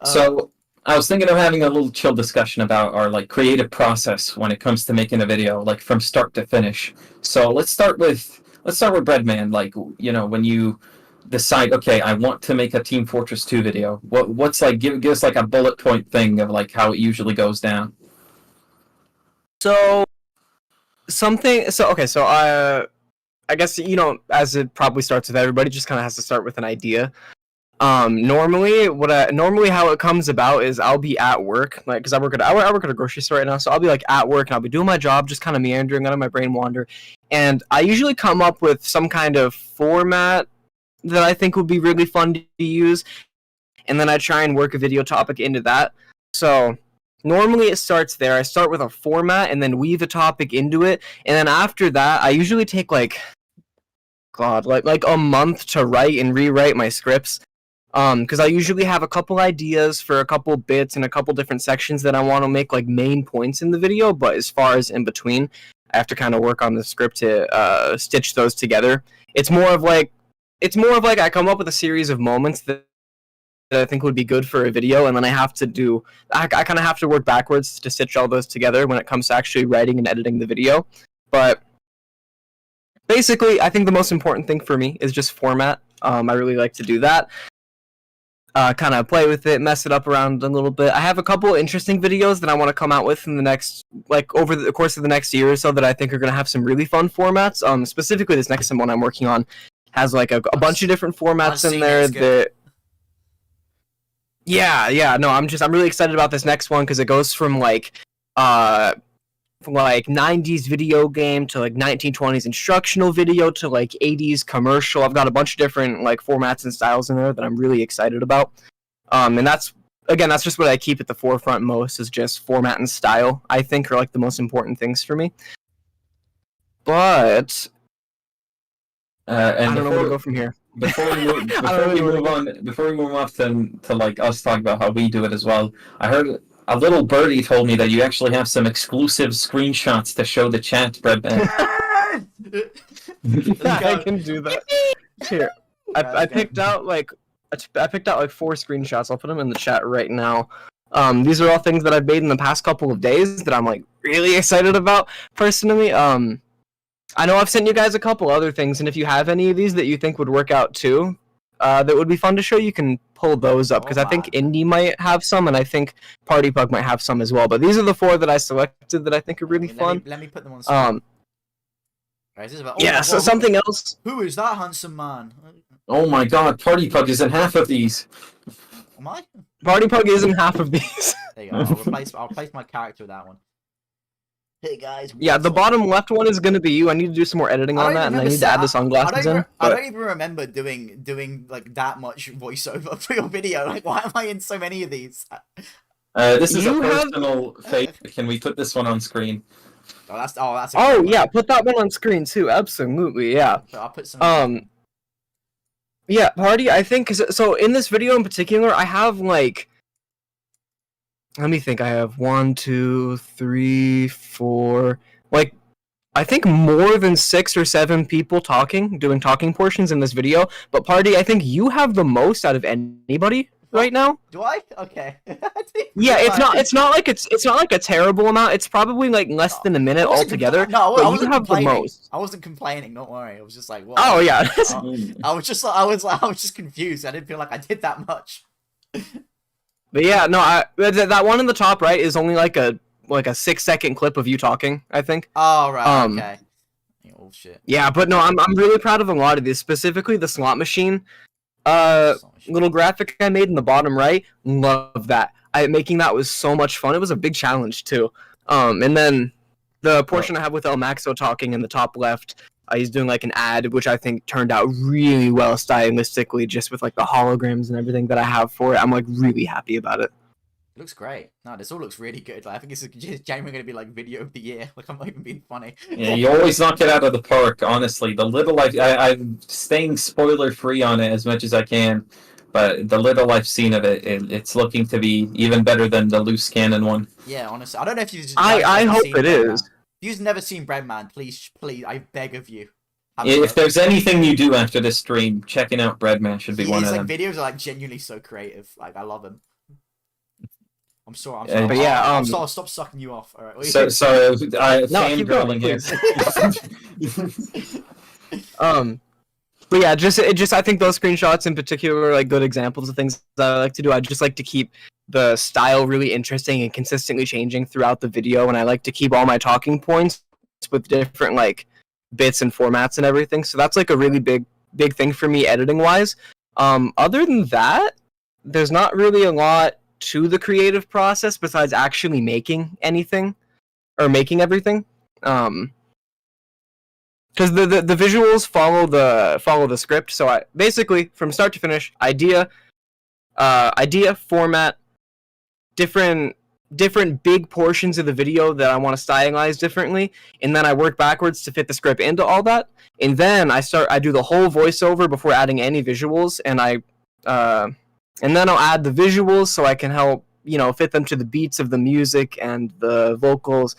So I was thinking of having a little chill discussion about our like creative process when it comes to making a video, like from start to finish. So let's start with Breadman. Like, when you decide, okay, I want to make a Team Fortress 2 video. What's like give us like a bullet point thing of like how it usually goes down. I guess as it probably starts with everybody, just kind of has to start with an idea. Normally how it comes about is I'll be at work, like, because I work at a grocery store right now, so I'll be like at work and I'll be doing my job, just kind of meandering, letting my brain wander, and I usually come up with some kind of format that I think would be really fun to use, and then I try and work a video topic into that. So normally it starts there. I start with a format and then weave a topic into it, and then after that I usually take like a month to write and rewrite my scripts. Because I usually have a couple ideas for a couple bits and a couple different sections that I want to make like main points in the video, but as far as in between, I have to kind of work on the script to stitch those together. It's more of like I come up with a series of moments that I think would be good for a video, and then I kind of have to work backwards to stitch all those together when it comes to actually writing and editing the video. But basically, I think the most important thing for me is just format. I really like to do that. Kind of play with it, mess it up around a little bit. I have a couple interesting videos that I want to come out with in the next, over the course of the next year or so, that I think are going to have some really fun formats. Specifically, this next one I'm working on has like a bunch of different formats in there that. Yeah, no, I'm really excited about this next one because it goes from like 90s video game to like 1920s instructional video to like 80s commercial. I've got a bunch of different like formats and styles in there that I'm really excited about. And that's just what I keep at the forefront most, is just format and style, I think, are like the most important things for me. But and I don't know where to go from here. Before we move on to like us talking about how we do it as well, I heard a little birdie told me that you actually have some exclusive screenshots to show the chat, Breadman. I can do that. Here, I picked out like 4 screenshots. I'll put them in the chat right now. These are all things that I've made in the past couple of days that I'm like really excited about personally. I know I've sent you guys a couple other things, and if you have any of these that you think would work out too, that would be fun to show, you can pull those up, because I think Indie might have some, and I think Party Pug might have some as well. But these are the 4 that I selected that I think are really fun. Let me put them on screen. Right, so something else. Who is that handsome man? Oh my god, Party Pug is in half of these. Am I? Party Pug is in half of these. There you go. I'll replace my character with that one. Hey guys. Yeah, the bottom left one is going to be you. I need to do some more editing on that, and I need to add the sunglasses in. I don't even remember doing like that much voiceover for your video. Like, why am I in so many of these? This is a personal fake. Can we put this one on screen? Yeah, put that one on screen too. Absolutely, yeah. So I'll put some. Yeah, Party. I think so. In this video in particular, I have like. Let me think. I have 1, 2, 3, 4. Like, I think more than 6 or 7 people doing talking portions in this video. But Party, I think you have the most out of anybody right now. Do I? Okay. Yeah, it's not like a terrible amount. It's probably like less than a minute altogether. No, I wasn't complaining. The most. I wasn't complaining. Don't worry. I was just like, what? Oh yeah. I was just confused. I didn't feel like I did that much. But yeah, no, that one in the top right is only like a 6-second clip of you talking, I think. Oh right, okay. Oh shit. Yeah, but no, I'm really proud of a lot of these, specifically the slot machine little graphic I made in the bottom right. Love that. Making that was so much fun. It was a big challenge too. And then the portion I have with El Maxo talking in the top left, he's doing like an ad, which I think turned out really well stylistically, just with like the holograms and everything that I have for it. I'm like really happy about it. It looks great. No, this all looks really good. Like, I think it's genuinely going to be like video of the year. Like, I'm not even being funny. Yeah, you always knock it out of the park, honestly. The little I'm staying spoiler free on it as much as I can, but the little I've seen of it's looking to be even better than the loose cannon one. Yeah, honestly. I don't know if you've I hope it is. If you've never seen Breadman, please, I beg of you. If there's anything you do after this stream, checking out Breadman should be one of them. His videos are like genuinely so creative. Like, I love him. I'm sorry. But yeah, I'll stop sucking you off. All right. No, keep going, here. But yeah, I think those screenshots in particular are like good examples of things that I like to do. I just like to keep the style really interesting and consistently changing throughout the video, and I like to keep all my talking points with different like bits and formats and everything. So that's like a really big thing for me editing wise. Other than that, there's not really a lot to the creative process besides actually making anything or making everything. Because the visuals follow the script. So I basically from start to finish, idea, format, different big portions of the video that I want to stylize differently, and then I work backwards to fit the script into all that, and then I do the whole voiceover before adding any visuals, and then I'll add the visuals so I can help, fit them to the beats of the music and the vocals.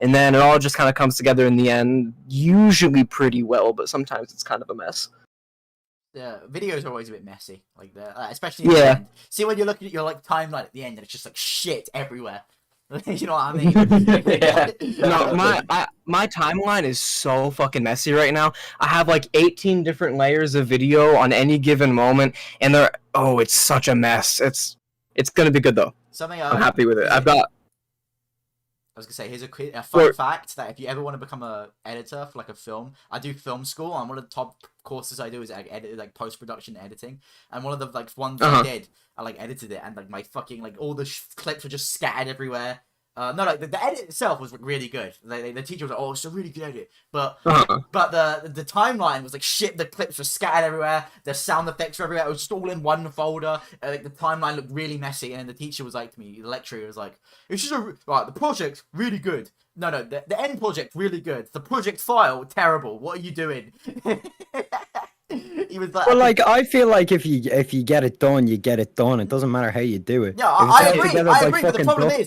And then it all just kind of comes together in the end, usually pretty well, but sometimes it's kind of a mess. the videos are always a bit messy, like especially in the end. See, when you're looking at your like timeline at the end, and it's just like shit everywhere. You know what I mean? Yeah. No, my timeline is so fucking messy right now. I have like 18 different layers of video on any given moment, and it's such a mess. It's gonna be good though. Something I'm happy with it. I've got. I was gonna say, here's a fun fact that if you ever want to become a editor for like a film, I do film school, and one of the top courses I do is like post-production editing, and one of the like ones I did, I like edited it, and like my fucking like all the clips were just scattered everywhere. No, like the edit itself was really good. The teacher was like, "Oh, it's a really good edit," but the timeline was like shit. The clips were scattered everywhere. The sound effects were everywhere. It was just all in one folder. Like the timeline looked really messy. And the teacher was like to me, the lecturer was like, "It's just right. The project really good. No, the end project really good. The project file terrible. What are you doing?" He was like, well, like I feel like if you get it done, you get it done. It doesn't matter how you do it. Yeah, I agree. But the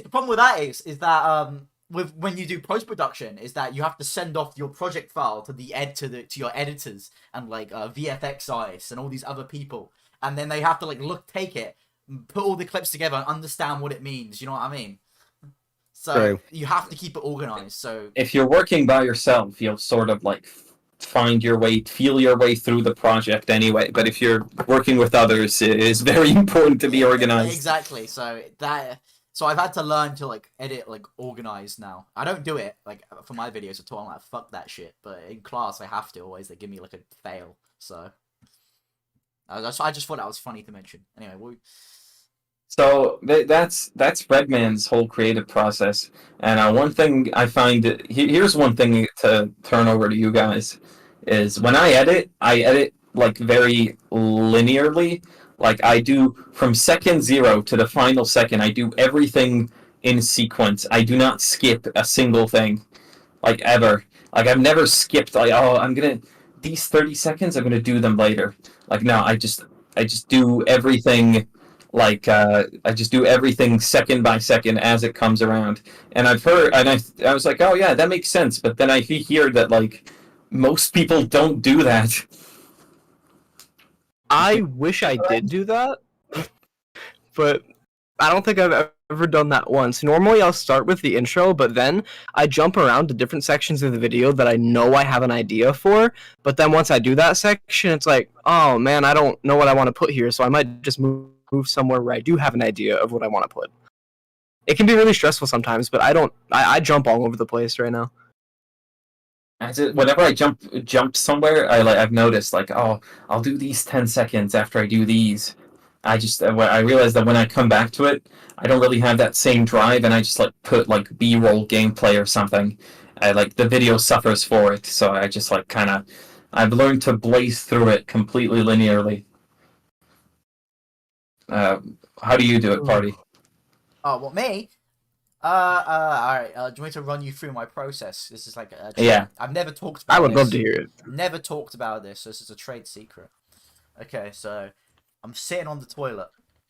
problem with that is that when you do post production is that you have to send off your project file to to your editors and like VFX artists and all these other people, and then they have to like take it, put all the clips together, and understand what it means. You know what I mean? So you have to keep it organized. So if you're working by yourself, you'll sort of like feel your way through the project anyway. But if you're working with others, it is very important to be organized. Exactly. So I've had to learn to like edit like organized now. I don't do it like for my videos at all. I'm like, fuck that shit. But in class, I have to always. They give me like a fail. So I just thought that was funny to mention. Anyway, So that's Redman's whole creative process. And one thing I find here's one thing to turn over to you guys is when I edit like very linearly. Like I do from second 0 to the final second. I do everything in sequence. I do not skip a single thing, like ever. Like I've never skipped. Like these 30 seconds. I'm gonna do them later. Like no, I just do everything. Like I just do everything second by second as it comes around. And I've heard, and I was like, oh yeah, that makes sense. But then I hear that like most people don't do that. I wish I did do that, but I don't think I've ever done that once. Normally I'll start with the intro, but then I jump around to different sections of the video that I know I have an idea for, but then once I do that section, it's like, oh man, I don't know what I want to put here, so I might just move somewhere where I do have an idea of what I want to put. It can be really stressful sometimes, but I jump all over the place right now. Whenever I jump somewhere, I've noticed like, oh, I'll do these 10 seconds after I do these. I realize that when I come back to it, I don't really have that same drive, and I just like put like B-roll gameplay or something. The video suffers for it, so I just like I've learned to blaze through it completely linearly. How do you do it, Party? Oh, well, me? Alright, do you want me to run you through my process? This is like a yeah. I've never talked about I would this. love to hear it. Never talked about this, so this is a trade secret. Okay, so I'm sitting on the toilet,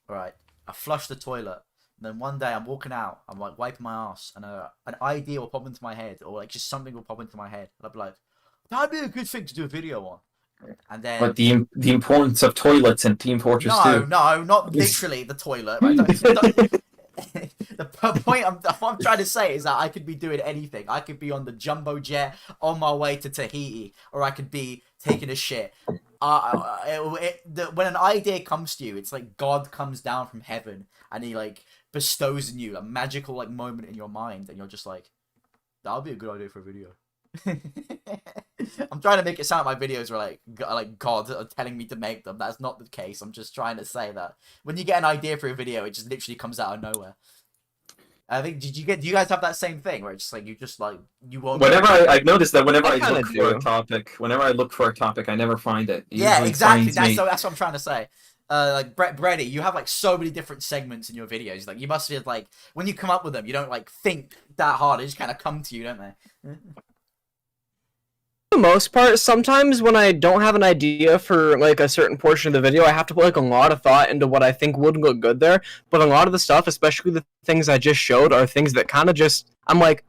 right? I flush the toilet, and then one day I'm walking out, I'm like wiping my ass, and an idea will pop into my head, or like just something will pop into my head, and I'll be like, that'd be a good thing to do a video on. And then, but the importance of toilets in Team Fortress 2. No, not literally the toilet. Right? The point what I'm trying to say is that I could be doing anything. I could be on the jumbo jet on my way to Tahiti, or I could be taking a shit. When an idea comes to you, it's like God comes down from heaven and he like bestows in you a magical like moment in your mind, and you're just like, that would be a good idea for a video. I'm trying to make it sound like my videos are like God telling me to make them. That's not the case. I'm just trying to say that when you get an idea for a video, it just literally comes out of nowhere. I think do you guys have that same thing where it's just like you won't. Whenever I've noticed that whenever I look for a topic, I never find it. Yeah, exactly. That's what I'm trying to say. Like Brady, you have like so many different segments in your videos. Like you must be like when you come up with them, you don't like think that hard. They just kind of come to you, don't they? For the most part, sometimes when I don't have an idea for like a certain portion of the video, I have to put like a lot of thought into what I think would look good there. But a lot of the stuff, especially the things I just showed, are things that kind of just I'm like,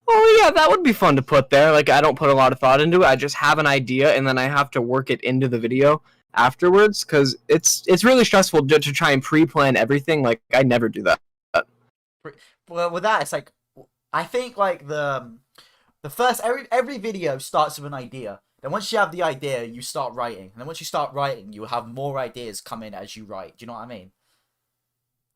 oh yeah, that would be fun to put there. Like I don't put a lot of thought into it. I just have an idea and then I have to work it into the video. afterwards, because it's really stressful to try and pre-plan everything. Like, I never do that. Well, with that, it's like I think like the first every video starts with an idea. Then once you have the idea, you start writing, and then once you start writing, you have more ideas come in as you write. Do you know what I mean?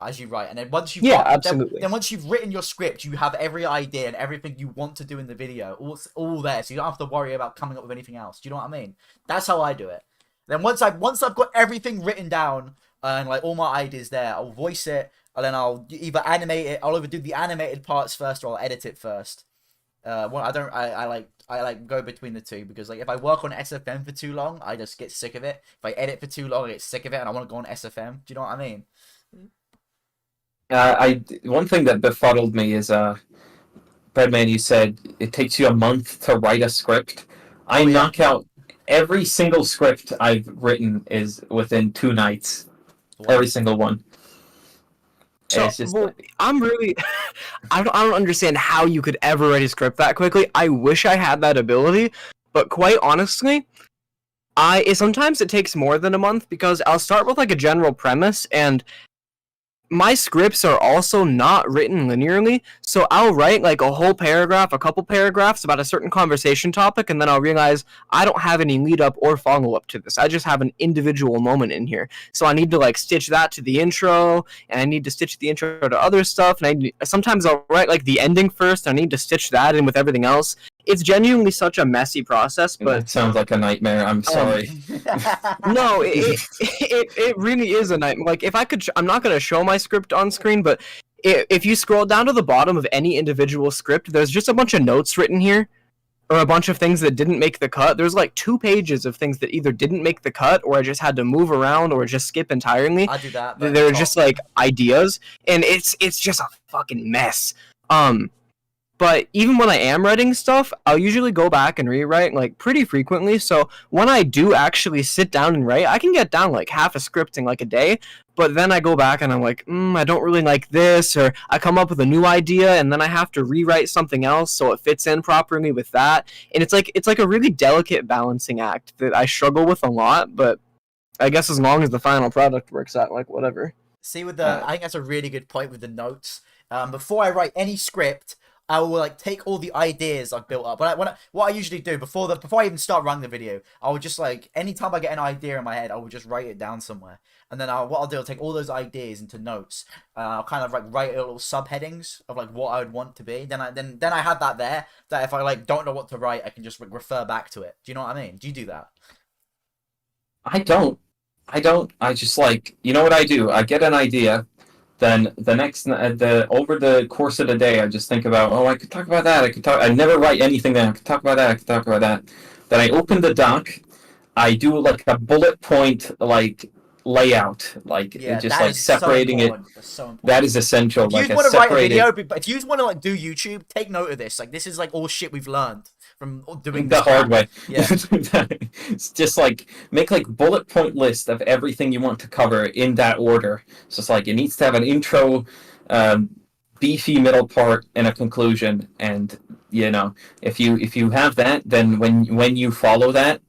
As you write, and then once you've absolutely. then once you've written your script, you have every idea and everything you want to do in the video all there, so you don't have to worry about coming up with anything else. Do you know what I mean? That's how I do it. Then once I've got everything written down and like all my ideas there, I'll voice it, and then I'll either animate it. I'll either do the animated parts first, or I'll edit it first. Well, I like go between the two, because like if I work on SFM for too long, I just get sick of it. If I edit for too long, I get sick of it, and I want to go on SFM. Do you know what I mean? One thing that befuddled me is Breadman, you said it takes you a month to write a script. I knock out every single script I've written is within 2 nights. Every single one. So, it's just I'm really, I don't understand how you could ever write a script that quickly. I wish I had that ability, but quite honestly, sometimes it takes more than a month, because I'll start with like a general premise, and my scripts are also not written linearly, so I'll write like a whole paragraph, a couple paragraphs about a certain conversation topic, and then I'll realize I don't have any lead up or follow up to this. I just have an individual moment in here. So I need to like stitch that to the intro, and I need to stitch the intro to other stuff, and sometimes I'll write like the ending first, and I need to stitch that in with everything else. It's genuinely such a messy process, but it sounds like a nightmare. I'm sorry. No, it really is a nightmare. Like, if I could, I'm not going to show my script on screen, but if you scroll down to the bottom of any individual script, there's just a bunch of notes written here, or a bunch of things that didn't make the cut. There's like 2 pages of things that either didn't make the cut, or I just had to move around, or just skip entirely. I do that. They're just like ideas, and it's just a fucking mess. But even when I am writing stuff, I'll usually go back and rewrite like pretty frequently. So when I do actually sit down and write, I can get down like half a script in like a day. But then I go back and I'm like, I don't really like this, or I come up with a new idea, and then I have to rewrite something else so it fits in properly with that. And it's like a really delicate balancing act that I struggle with a lot. But I guess as long as the final product works out, like whatever. See, I think that's a really good point with the notes. Before I write any script, I will like take all the ideas I've built up. What I usually do before I even start running the video, I will just like, anytime I get an idea in my head, I will just write it down somewhere, and then what I'll do, I'll take all those ideas into notes. I'll kind of like write little subheadings of like what I would want to be. Then I have that there, that if I like don't know what to write, I can just refer back to it. Do you know what I mean? Do you do that? I don't. I just like, you know what I do? I get an idea. Then over the course of the day, I just think about, I could talk about that. I never write anything down. I could talk about that. I could talk about that. Then I open the doc. I do like a bullet point like layout, like just like separating it. So important. That is essential. If you want to write a video, if you want to like do YouTube, take note of this. Like, this is like all shit we've learned from doing the hard way. Yeah. It's just like make like bullet point list of everything you want to cover in that order. It's just like it needs to have an intro, beefy middle part, and a conclusion. And you know, if you have that, then when you follow that,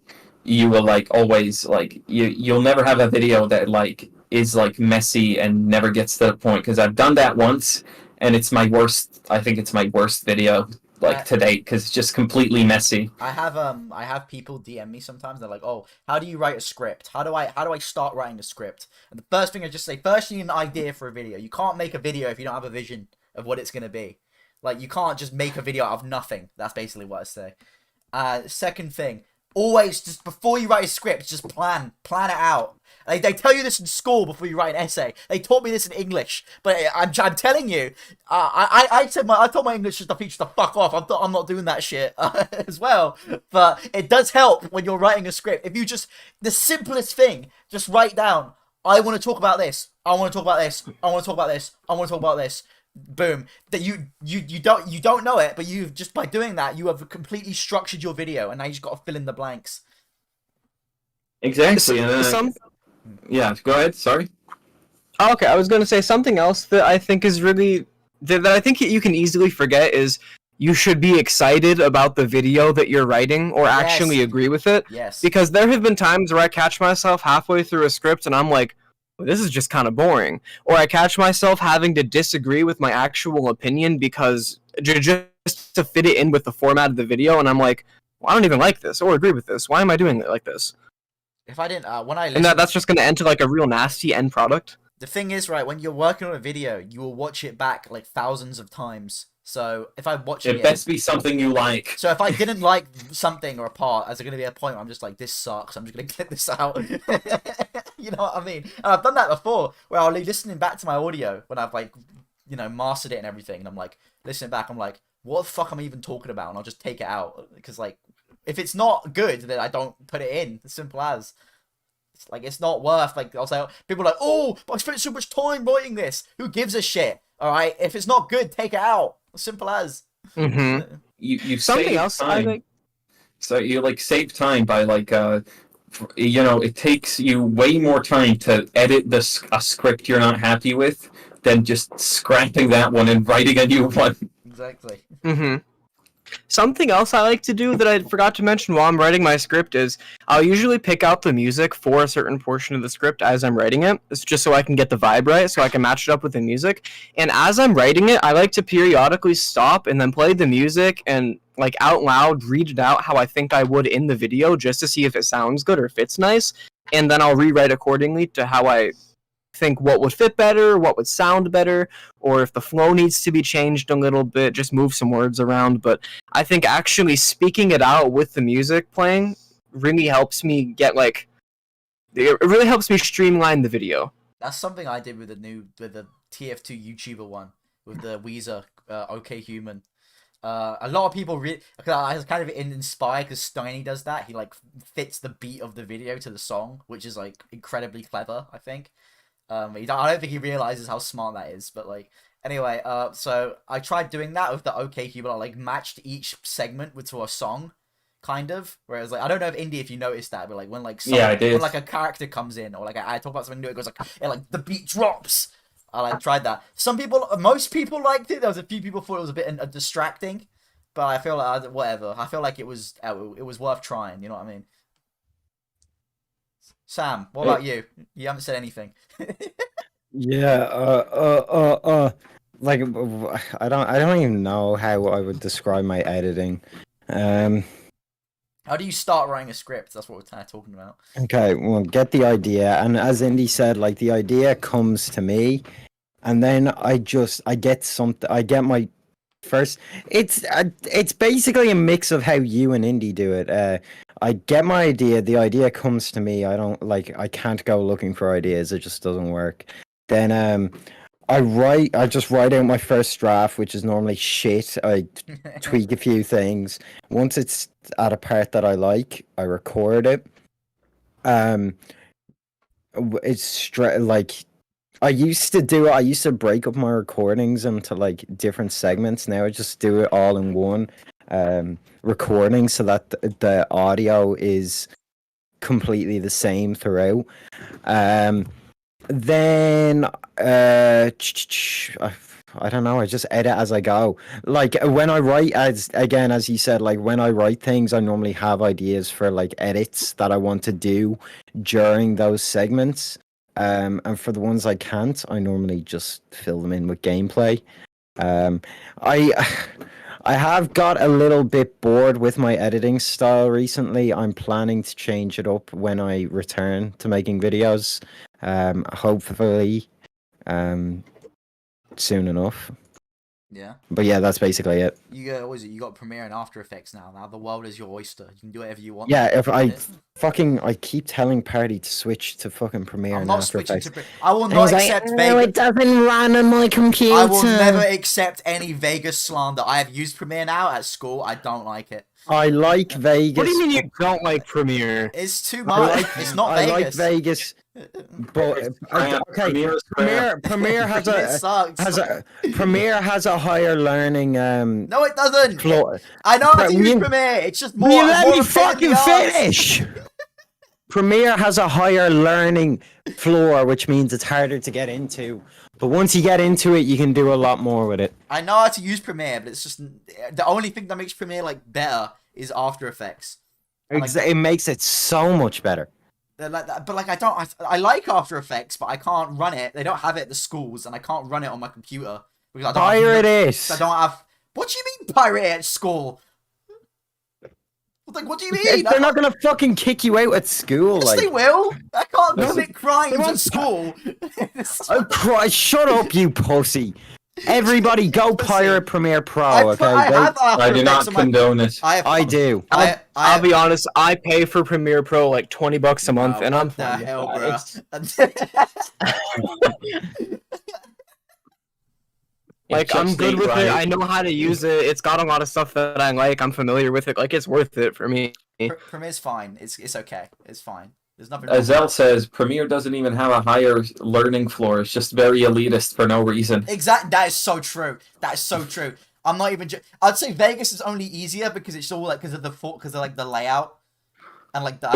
you will like always like you'll never have a video that like is like messy and never gets to the point, because I've done that once and it's my worst. I think it's my worst video like to date, because it's just completely messy. I have people DM me sometimes. They're like, "Oh, how do you write a script? How do I start writing a script?" And the first thing I just say, first you need an idea for a video. You can't make a video if you don't have a vision of what it's gonna be. Like, you can't just make a video out of nothing. That's basically what I say. Second thing, always just before you write a script, just plan it out. They tell you this in school before you write an essay. They taught me this in English, but I'm telling you, I told my English teacher to fuck off. I'm not doing that shit as well. But it does help when you're writing a script. If you just, the simplest thing, just write down, I want to talk about this. I want to talk about this. I want to talk about this. I want to talk about this. Boom. That you don't know it, but you've just, by doing that, you have completely structured your video, and now you just got to fill in the blanks. Exactly. Yeah, go ahead. Sorry. Okay, I was going to say something else that I think is really that I think you can easily forget is you should be excited about the video that you're writing or actually agree with it. Yes. Because there have been times where I catch myself halfway through a script and I'm like, well, this is just kind of boring. Or I catch myself having to disagree with my actual opinion because just to fit it in with the format of the video, and I'm like, well, I don't even like this or agree with this. Why am I doing it like this? If I didn't, when I listen, and that's just going to enter like a real nasty end product. The thing is, right, when you're working on a video, you will watch it back like thousands of times. So if I'm watching It best be something you like. So if I didn't like something or a part, is there going to be a point where I'm just like, this sucks, I'm just going to get this out? You know what I mean? And I've done that before, where I'll be listening back to my audio when I've, like, you know, mastered it and everything, and I'm like, listening back, I'm like, what the fuck am I even talking about? And I'll just take it out. Because, like, if it's not good, then I don't put it in. As simple as. It's like, it's not worth, like, I'll say, people are like, oh, but I spent so much time writing this. Who gives a shit? Alright? If it's not good, take it out. As simple as. Mm-hmm. You Something save else time. I think. So you like save time by like you know, it takes you way more time to edit a script you're not happy with than just scrapping that one and writing a new one. Exactly. Mm-hmm. Something else I like to do that I forgot to mention while I'm writing my script is I'll usually pick out the music for a certain portion of the script as I'm writing it. It's just so I can get the vibe right, so I can match it up with the music. And as I'm writing it, I like to periodically stop and then play the music and like out loud read it out how I think I would in the video just to see if it sounds good or fits nice. And then I'll rewrite accordingly to how I think what would fit better, what would sound better, or if the flow needs to be changed a little bit, just move some words around. But I think actually speaking it out with the music playing really helps me get like, it really helps me streamline the video. That's something I did with the TF2 YouTuber one, with the Weezer, OK Human. A lot of people I was kind of inspired because Steiny does that. He like fits the beat of the video to the song, which is like incredibly clever, I think. I don't think he realizes how smart that is, but like, anyway, so I tried doing that with the OK Human. I like matched each segment to a song, kind of. Whereas like, I don't know if Indy, if you noticed that, but like when like Yeah, I did. when like a character comes in or like I talk about something new, it goes like, and like the beat drops. I like tried that. Most people liked it. There was a few people thought it was a bit distracting, but I feel like whatever. I feel like it was worth trying. You know what I mean? Sam, what about you? You haven't said anything. Yeah, like I don't even know how I would describe my editing. How do you start writing a script? That's what we're kind of talking about. Okay, well, get the idea, and as Indy said, like the idea comes to me, and then I get something. I get my first. It's basically a mix of how you and Indy do it. I get my idea. The idea comes to me. I can't go looking for ideas. It just doesn't work. Then I just write out my first draft, which is normally shit. I tweak a few things. Once it's at a part that I like, I record it. It's like I used to do it. I used to break up my recordings into like different segments. Now I just do it all in one recording, so that the audio is completely the same throughout. Then I don't know, I just edit as I go. Like when I write, as you said, like when I write things, I normally have ideas for like edits that I want to do during those segments. And for the ones I can't, I normally just fill them in with gameplay. I have got a little bit bored with my editing style recently. I'm planning to change it up when I return to making videos. Hopefully, soon enough. Yeah. But yeah, that's basically it. You got Premiere and After Effects now. Now the world is your oyster. You can do whatever you want. Yeah, if I keep telling Party to switch to fucking Premiere I'm and not After switching Effects. to. I will not accept No, Vegas. it doesn't run on my computer. I will never accept any Vegas slander. I have used Premiere now at school. I don't like it. I like Vegas. What do you mean you don't like Premiere? It's too much. It's not I Vegas. like Vegas, but okay. Premiere has It sucks. Premiere has a higher learning. No, it doesn't. Floor. I know how to use Premiere. It's just more. Will you let more me of a pain in fucking the arse. finish? Premiere has a higher learning floor, which means it's harder to get into. But once you get into it, you can do a lot more with it. I know how to use Premiere, but it's just the only thing that makes Premiere like better is After Effects. It makes it so much better. Like that, but like I like After Effects, but I can't run it. They don't have it at the schools, and I can't run it on my computer because I don't Pirate it! I don't have. What do you mean pirate it at school? Like, what do you mean? They're not gonna fucking kick you out at school. Yes, like they will. I can't commit crimes at school. Oh, Christ, shut up, you pussy! Everybody, go pirate Premiere Pro, okay? I have After I do Effects not on my- condone it. I do. I'll be honest. I pay for Premiere Pro like $20 a month, and I'm what the fine. with hell, that. bro. Like, It I'm just good ain't with right. it. I know how to use it. It's got a lot of stuff that I like. I'm familiar with it. Like, it's worth it for me. Premiere's fine. It's okay. It's fine. There's nothing wrong with Azelle it. says, Premiere doesn't even have a higher learning floor. It's just very elitist for no reason. Exactly. That is so true. That is so true. I'm not even. I'd say Vegas is only easier because it's all like because of the layout and like the.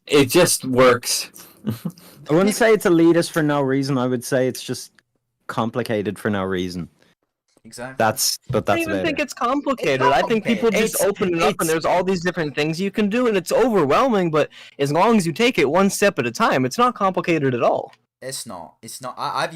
It just works. I wouldn't say it's elitist for no reason. I would say it's just complicated for no reason. Exactly. I don't even about think it. it's complicated. It's not I think people just complicated. open it up and there's all these different things you can do, and it's overwhelming. But as long as you take it one step at a time, it's not complicated at all. It's not. It's not. I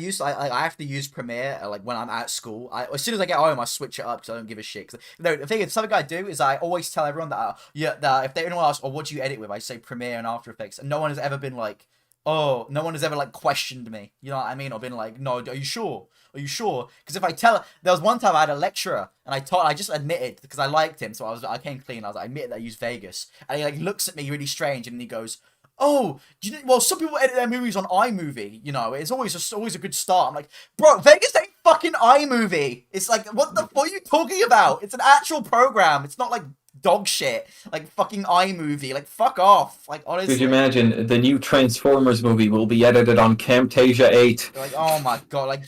have to use Premiere like when I'm at school. As soon as I get home, I switch it up because I don't give a shit. No, the thing is, something I do is I always tell everyone that that if anyone asks, "Oh, what do you edit with?" I say Premiere and After Effects, and no one has ever been like, "Oh," no one has ever like questioned me. You know what I mean? Or been like, "No, are you sure? Are you sure?" Because if I tell, there was one time I had a lecturer and I just admitted because I liked him, so I came clean. I admitted that I used Vegas, and he like looks at me really strange, and he goes, "Oh, well, some people edit their movies on iMovie. You know, it's always a good start." I'm like, "Bro, Vegas ain't fucking iMovie. It's like, what are you talking about? It's an actual program. It's not like dog shit, like fucking iMovie. Like, fuck off. Like, honestly." Could you imagine the new Transformers movie will be edited on Camtasia 8? Like, oh my god, like,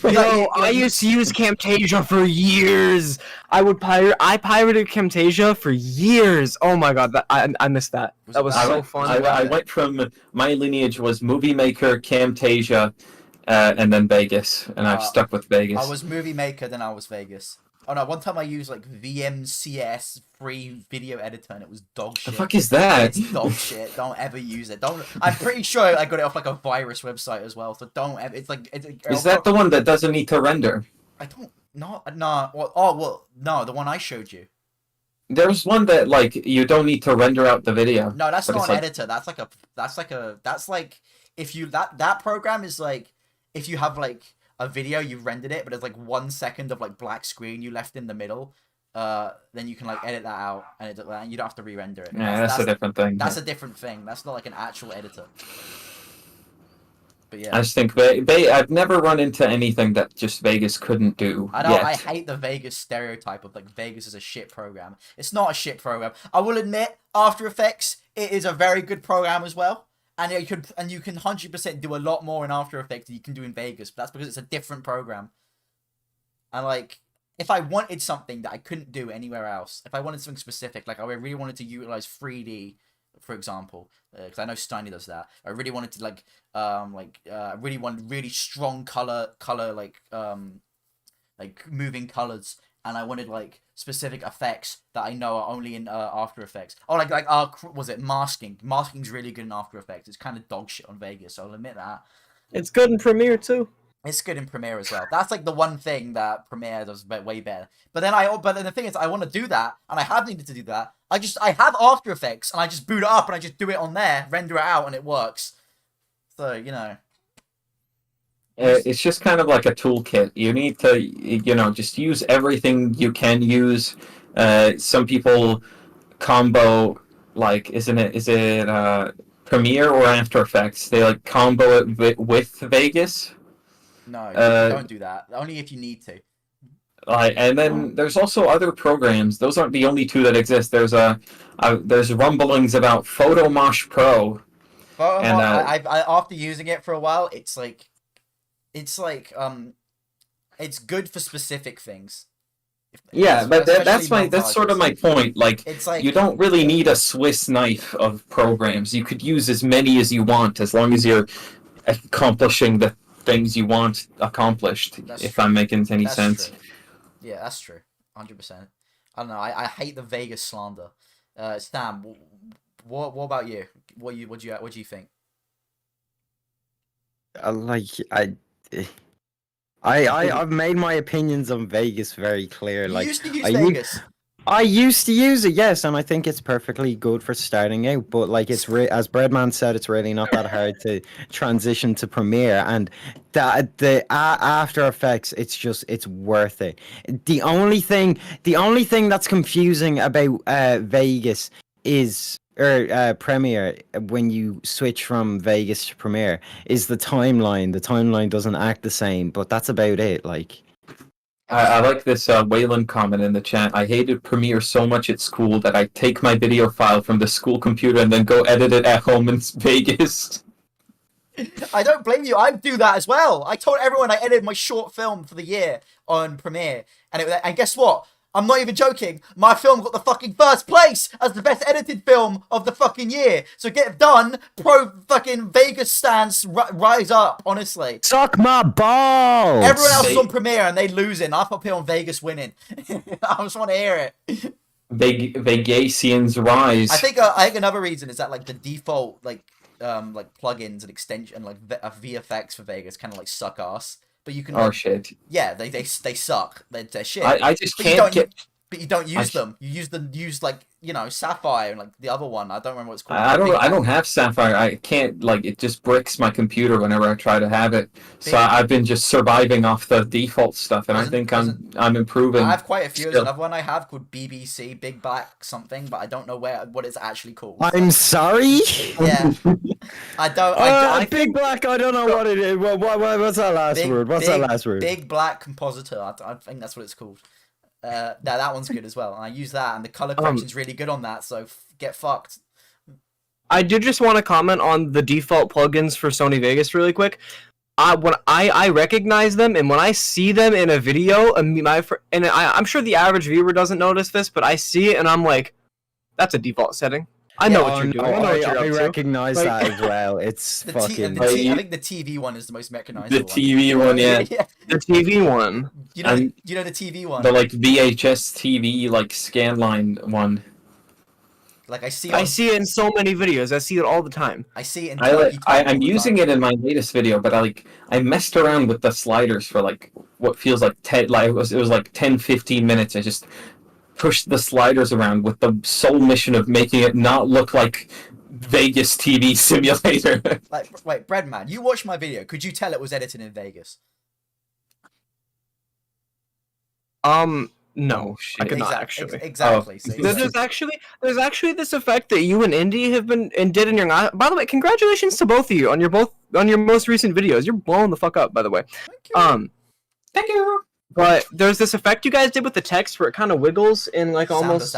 I used to use Camtasia for years. I pirated Camtasia for years. Oh my god, I missed that. That was so fun. I went from my lineage was Movie Maker, Camtasia, and then Vegas, and I've stuck with Vegas. I was Movie Maker, then I was Vegas. Oh no, one time I used like VMCS free video editor and it was dog shit. The fuck is that? It's dog shit. Don't ever use it. Don't. I'm pretty sure I got it off like a virus website as well. So don't ever. It's like. Is that the one that doesn't need to render? I don't. No. No. Well. No. The one I showed you. There's one that like you don't need to render out the video. No, that's but not it's an like- editor. That's like if you that program is like if you have like a video you've rendered it, but there's like 1 second of like black screen you left in the middle. Then you can like edit that out, and you don't have to re-render it. Yeah, that's a different thing. That's a different thing. That's not like an actual editor. But yeah, I just think I've never run into anything that just Vegas couldn't do. I know. yet. I hate the Vegas stereotype of like Vegas is a shit program. It's not a shit program. I will admit, After Effects it is a very good program as well. And you can 100% do a lot more in After Effects than you can do in Vegas. But that's because it's a different program. And like, if I wanted something that I couldn't do anywhere else, if I wanted something specific, like I really wanted to utilize 3D, for example, because I know Steiny does that. I really wanted to really want really strong color like moving colors, and I wanted like specific effects that I know are only in After Effects. Oh, was it masking? Masking's really good in After Effects. It's kind of dog shit on Vegas, so I'll admit that. It's good in Premiere too. It's good in Premiere as well. That's like the one thing that Premiere does way better. But then the thing is, I want to do that, and I have needed to do that. I have After Effects, and I just boot it up, and I just do it on there, render it out, and it works. So you know. It's just kind of like a toolkit. You need to, just use everything you can use. Some people combo, like, is it Premiere or After Effects? They like combo it with Vegas. No, don't do that. Only if you need to. And then there's also other programs. Those aren't the only two that exist. There's there's rumblings about Photomosh Pro. And after using it for a while, it's good for specific things. Yeah, but that's sort of my point. Like, it's like you don't really need a Swiss knife of programs. You could use as many as you want as long as you're accomplishing the things you want accomplished. That's if true. I'm making any That's sense. true. Yeah, that's true. 100%. I don't know. I hate the Vegas slander. Sam, what about you? What do you think? Like I've made my opinions on Vegas very clear. You Like used to use I u- Vegas. I used to use it, yes, and I think it's perfectly good for starting out. But like it's as Breadman said, it's really not that hard to transition to Premiere, and the After Effects, it's worth it. The only thing that's confusing about Vegas is Premiere when you switch from Vegas to Premiere is the timeline. The timeline doesn't act the same, but that's about it. Like. I like this Wayland comment in the chat. I hated Premiere so much at school that I take my video file from the school computer and then go edit it at home in Vegas. I don't blame you. I do that as well. I told everyone I edited my short film for the year on Premiere, and guess what? I'm not even joking. My film got the fucking first place as the best edited film of the fucking year. So get it done. Pro fucking Vegas stands rise up. Honestly, Suck my balls! everyone else is on Premiere and they losing. I'm up here on Vegas winning. I just want to hear it. Vegasians rise. I think another reason is that like the default like plugins and extension and like VFX for Vegas kind of like suck ass. But you can. Oh shit! Yeah, they suck. They're shit. I just but can't get. But you don't use them. You use like Sapphire and like the other one. I don't remember what it's called. I don't have Sapphire. I can't like it just bricks my computer whenever I try to have it. So I've been just surviving off the default stuff, and I think I'm improving. I have quite a few. Still. There's another one I have called BBC Big Black something, but I don't know what it's actually called. I'm sorry. Yeah, I Big Black. I don't know what it is. What's that last word? What's that last word? Big Black Compositor. I think that's what it's called. That one's good as well. And I use that, and the color correction's really good on that. So get fucked. I did just want to comment on the default plugins for Sony Vegas really quick. When I recognize them, and when I see them in a video, I'm sure the average viewer doesn't notice this, but I see it and I'm like, that's a default setting. I know what you're doing. I know what you're up I to. recognize that as well. It's fucking. I think the TV one is the most recognizable. The TV one, yeah. The TV one. You know the TV one. The like VHS TV like scanline one. Like I see it in so many videos. I see it all the time. I see it in. I'm using it in my latest video, but I messed around with the sliders for like what feels like 10 like it was like 10-15 minutes. I just pushed the sliders around with the sole mission of making it not look like Vegas TV simulator. Like, wait, Breadman, you watched my video. Could you tell it was edited in Vegas? No, I could not actually. Exactly. Oh. See? There's actually this effect that you and Indy have been and did in your. By the way, congratulations to both of you on your most recent videos. You're blowing the fuck up, by the way. Thank you. Thank you. But there's this effect you guys did with the text where it kind of wiggles in like almost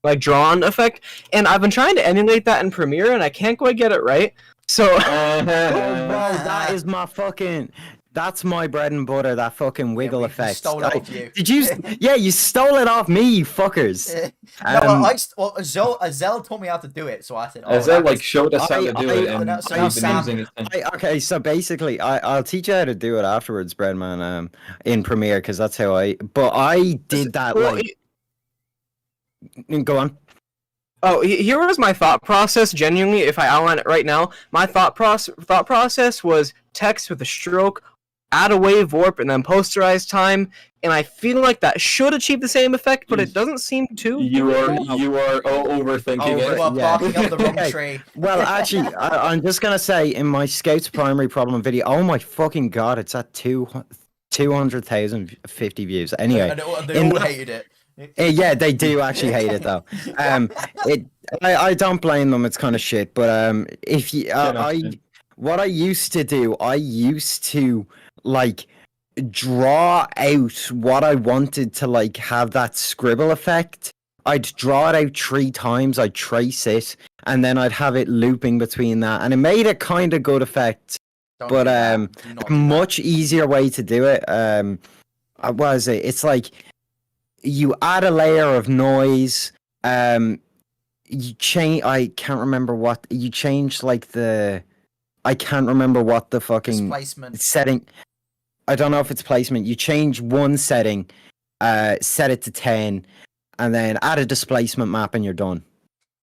like drawn effect, and I've been trying to emulate that in Premiere and I can't quite get it right. So Bro, that is my fucking. That's my bread and butter. That fucking wiggle effect. Stole it off you. Did you? Yeah, you stole it off me, you fuckers. Azelle taught me how to do it, so I said. Azelle like showed us how to do it, and so I've been Sam- using it. Okay, so basically, I'll teach you how to do it afterwards, Breadman. In Premiere, because that's how I. But I did that like. Go on. Oh, here was my thought process. Genuinely, if I outline it right now, my thought process was text with a stroke, add a wave warp, and then posterize time. And I feel like that should achieve the same effect, but it doesn't seem to. You are overthinking it. You are barking up the wrong tree. Well, actually, I'm just gonna say in my Scouts primary problem video. Oh my fucking god, it's at 200,050 views. Anyway, And they all hated it. Yeah, they do actually hate it though. I don't blame them. It's kind of shit. But if you, what I used to do, I used to like draw out what I wanted to like have that scribble effect. I'd draw it out 3 times. I'd trace it, and then I'd have it looping between that, and it made a kind of good effect. But a much easier way to do it. What was it? It's like. You add a layer of noise. You change. I can't remember what you changed. Like the I can't remember what the fucking Displacement. setting. I don't know if it's placement. You change one setting, set it to 10, and then add a displacement map, and you're done.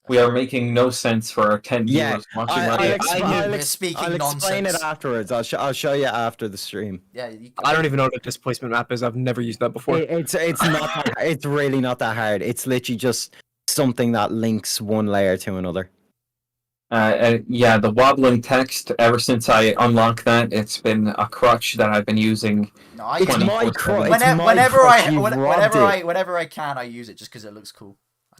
We are making no sense for our 10 Yeah, viewers watching right I'll, now. exp- I I'll, knew- We're ex- speaking I'll explain it nonsense. afterwards. I'll show you after the stream. Yeah, I don't even know what a displacement map is. I've never used that before. It's not that, it's really not that hard. It's literally just something that links one layer to another. Yeah, the wobbling text, ever since I unlocked that, it's been a crutch that I've been using. No, I It's use it. my 24/7. crutch. Whenever I can, I use it just because it looks cool.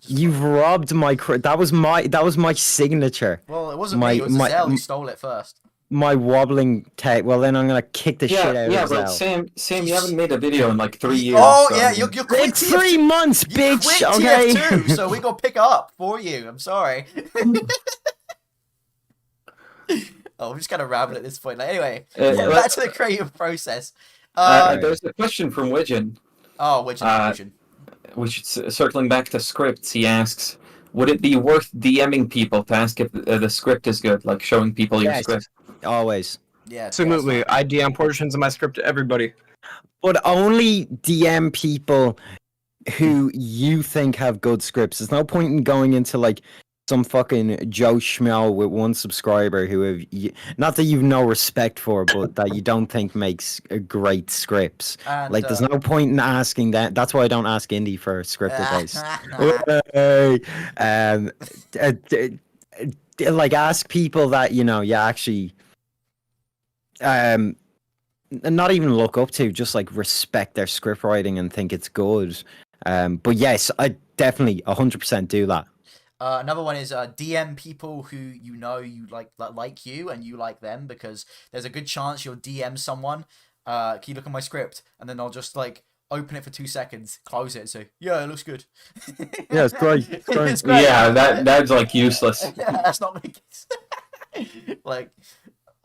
You've robbed my that was my signature. Well, it wasn't my- me. It was my- Zell who stole it first. My wobbling tech. Well, then I'm gonna kick the shit out Yeah, of but Zell. Sam, you haven't made a video in like 3 years. Oh so, yeah, I mean- you quit It's 3 TF2. months, You bitch. quit Okay. TF2, so we gonna pick up for you. I'm sorry. Oh, I'm just kind of rambling at this point. Like, anyway, back to the creative process. there's a question from Widgeon, Which inclusion? which is circling back to scripts. He asks, would it be worth DMing people to ask if the script is good, like showing people your Yes. script? Always. Yeah, Absolutely. I DM portions of my script to everybody. But only DM people who you think have good scripts. There's no point in going into like some fucking Joe Schmo with 1 subscriber who have not that you've no respect for, but that you don't think makes great scripts. And, Like, there's no point in asking that. That's why I don't ask Indy for script advice. Hey, like, ask people that you actually not even look up to, just like respect their script writing and think it's good. But yes, I definitely 100% do that. Another one is DM people who you like you and you like them, because there's a good chance you'll DM someone. Can you look at my script? And then they'll just like open it for 2 seconds, close it, and say, "Yeah, it looks good." Yeah, it's great. It's great. It's great. Yeah, that's like useless. Yeah, that's not my case. Like,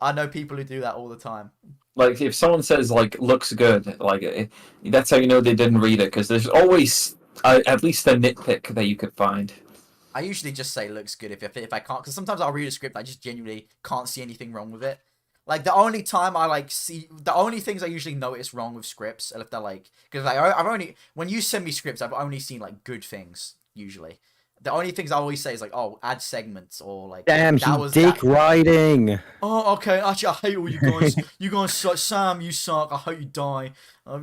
I know people who do that all the time. Like if someone says like looks good, like that's how you know they didn't read it, because there's always at least a nitpick that you could find. I usually just say looks good if I can't, because sometimes I'll read a script, I just genuinely can't see anything wrong with it. Like, the only time I the only things I usually notice wrong with scripts are if they're like, because like I've only, when you send me scripts, I've only seen like good things usually. The only things I always say is like, oh, add segments, or like, Damn, that he was dick that. riding. Oh, okay. Actually, I hate all you guys. You guys suck. Sam, you suck. I hope you die.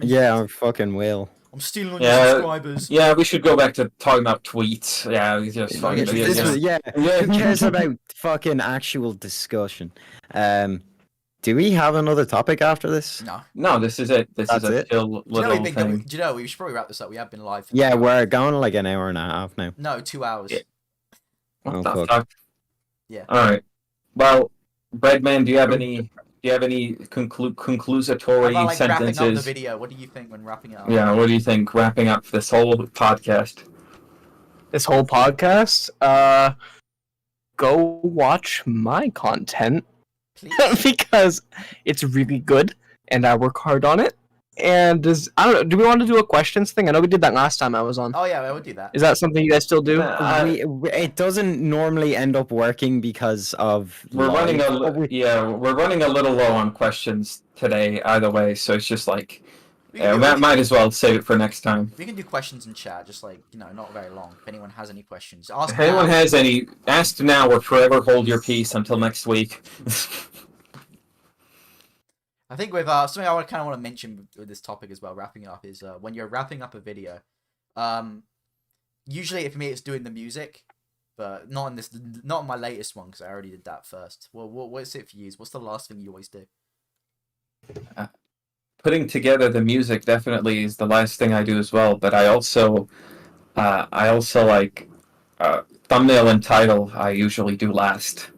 Yeah, I fucking will. I'm stealing on Yeah. your subscribers. Yeah, we should go back to talking about tweets. Yeah, we just fucking Who cares about fucking actual discussion? Do we have another topic after this? No. No, this is it. This That's is a it? chill Do you know little we've been thing. do you know we should probably wrap this up? We have been live. For Yeah, 2 we're hours. going like an hour and a half now. No, 2 hours. Yeah. What Oh, the fuck. fuck? Yeah. All right. Well, Breadman, do you have any conclusatory How about like wrapping up the sentences? video? What do you think when wrapping it up? Yeah, what do you think? Wrapping up this whole podcast. This whole podcast, go watch my content Please. because it's really good and I work hard on it. And I don't know, do we want to do a questions thing? I know we did that last time I was on. Oh yeah, I would do that. Is that something you guys still do? It doesn't normally end up working because of We're running live. we're running a little low on questions today. Either way, so it's just like We can, do, might as well save it for next time. we can do questions in chat, just like, not very long. If anyone has any questions, ask If anyone now. has any, ask now or forever hold your peace until next week. I think with something I kind of want to mention with this topic as well, wrapping it up, is when you're wrapping up a video, usually for me it's doing the music, but not in my latest one, because I already did that first. Well, what's it for you? What's the last thing you always do? Putting together the music definitely is the last thing I do as well, but I also like thumbnail and title I usually do last.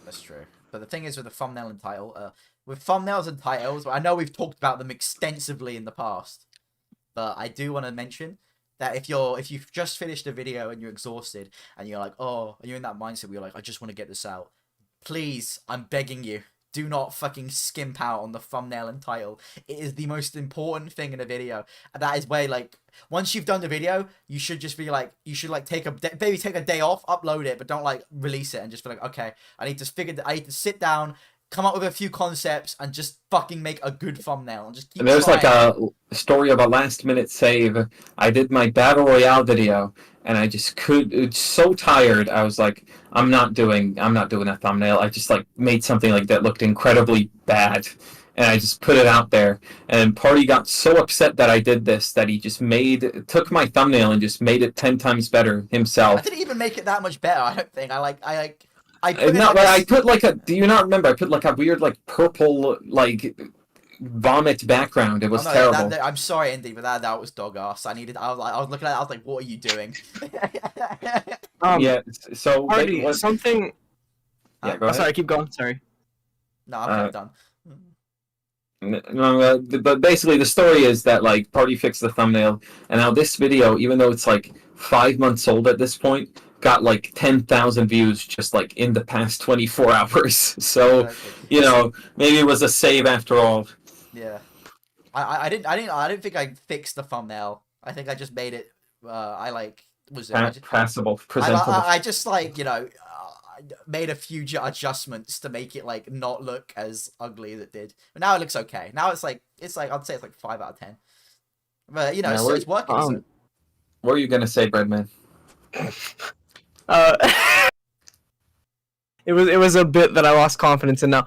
That's true. But the thing is with the thumbnail and title, with thumbnails and titles, I know we've talked about them extensively in the past, but I do want to mention that if you've just finished a video and you're exhausted and you're like, oh, and you're in that mindset where you're like, I just want to get this out, please, I'm begging you, do not fucking skimp out on the thumbnail and title. It is the most important thing in a video. And that is where, like, once you've done the video, you should just be like, take a day off, upload it, but don't like release it and just be like, okay, I need to sit down, come up with a few concepts, and just fucking make a good thumbnail and just keep There's trying. like a story of a last minute save. I did my battle royale video, and I just it's so tired. I was like, I'm not doing a thumbnail. I just like made something like that looked incredibly bad, and I just put it out there. And Party got so upset that I did this that he just took my thumbnail and just made it 10 times better himself. I didn't even make it that much better. I don't think. I put it No, like but a I put like a. Do you not remember? I put like a weird like purple like vomit background. It was terrible. I'm sorry, Indy, but that was dog ass. I was looking at it. I was like, what are you doing? Yeah. So Party, something. Yeah, go Oh, ahead. sorry, keep going. Sorry. No, I'm kind of done. No, but basically the story is that like Party fixed the thumbnail, and now this video, even though it's like 5 months old at this point, got like 10,000 views just like in the past 24 hours. So Exactly. you know, maybe it was a save after all. Yeah. I didn't think I fixed the thumbnail. I think I just made it. Passable, presentable. I just like made a few adjustments to make it like not look as ugly as it did. But now it looks okay. Now it's like I'd say it's like 5 out of 10. But Yeah, it's working. So. What were you gonna say, Breadman? It was a bit that I lost confidence in now.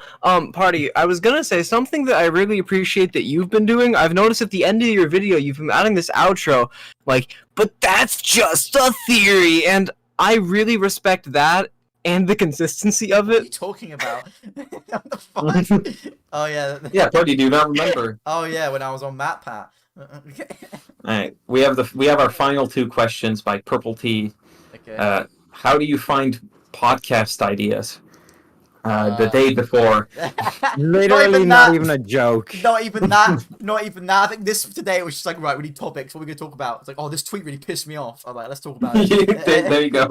Party, I was gonna say something that I really appreciate that you've been doing. I've noticed at the end of your video, you've been adding this outro, like, but that's just a theory, and I really respect that and the consistency of What are you it. talking about? What the fuck? Oh yeah. Yeah, Party, do you not remember? Oh yeah, when I was on MatPat. Alright, we have our final 2 questions by Purple Tea. Okay. How do you find podcast ideas? The day before. Literally not even a joke. Not even that. Not even that. I think today it was just like, right, we need topics. What are we gonna talk about? It's like, oh, this tweet really pissed me off. I'm like, let's talk about it. There you go.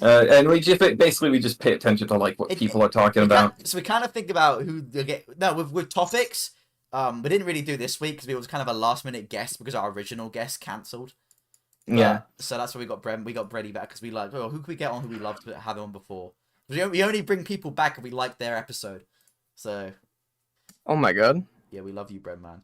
And we just pay attention to like what people are talking about. So we kind of think about with topics. We didn't really do this week because it was kind of a last minute guest because our original guest cancelled. Yeah. So that's why we got Brady back because we like, oh, who can we get on who we loved to have on before? We only bring people back if we like their episode. So. Oh my god. Yeah, we love you, Breadman.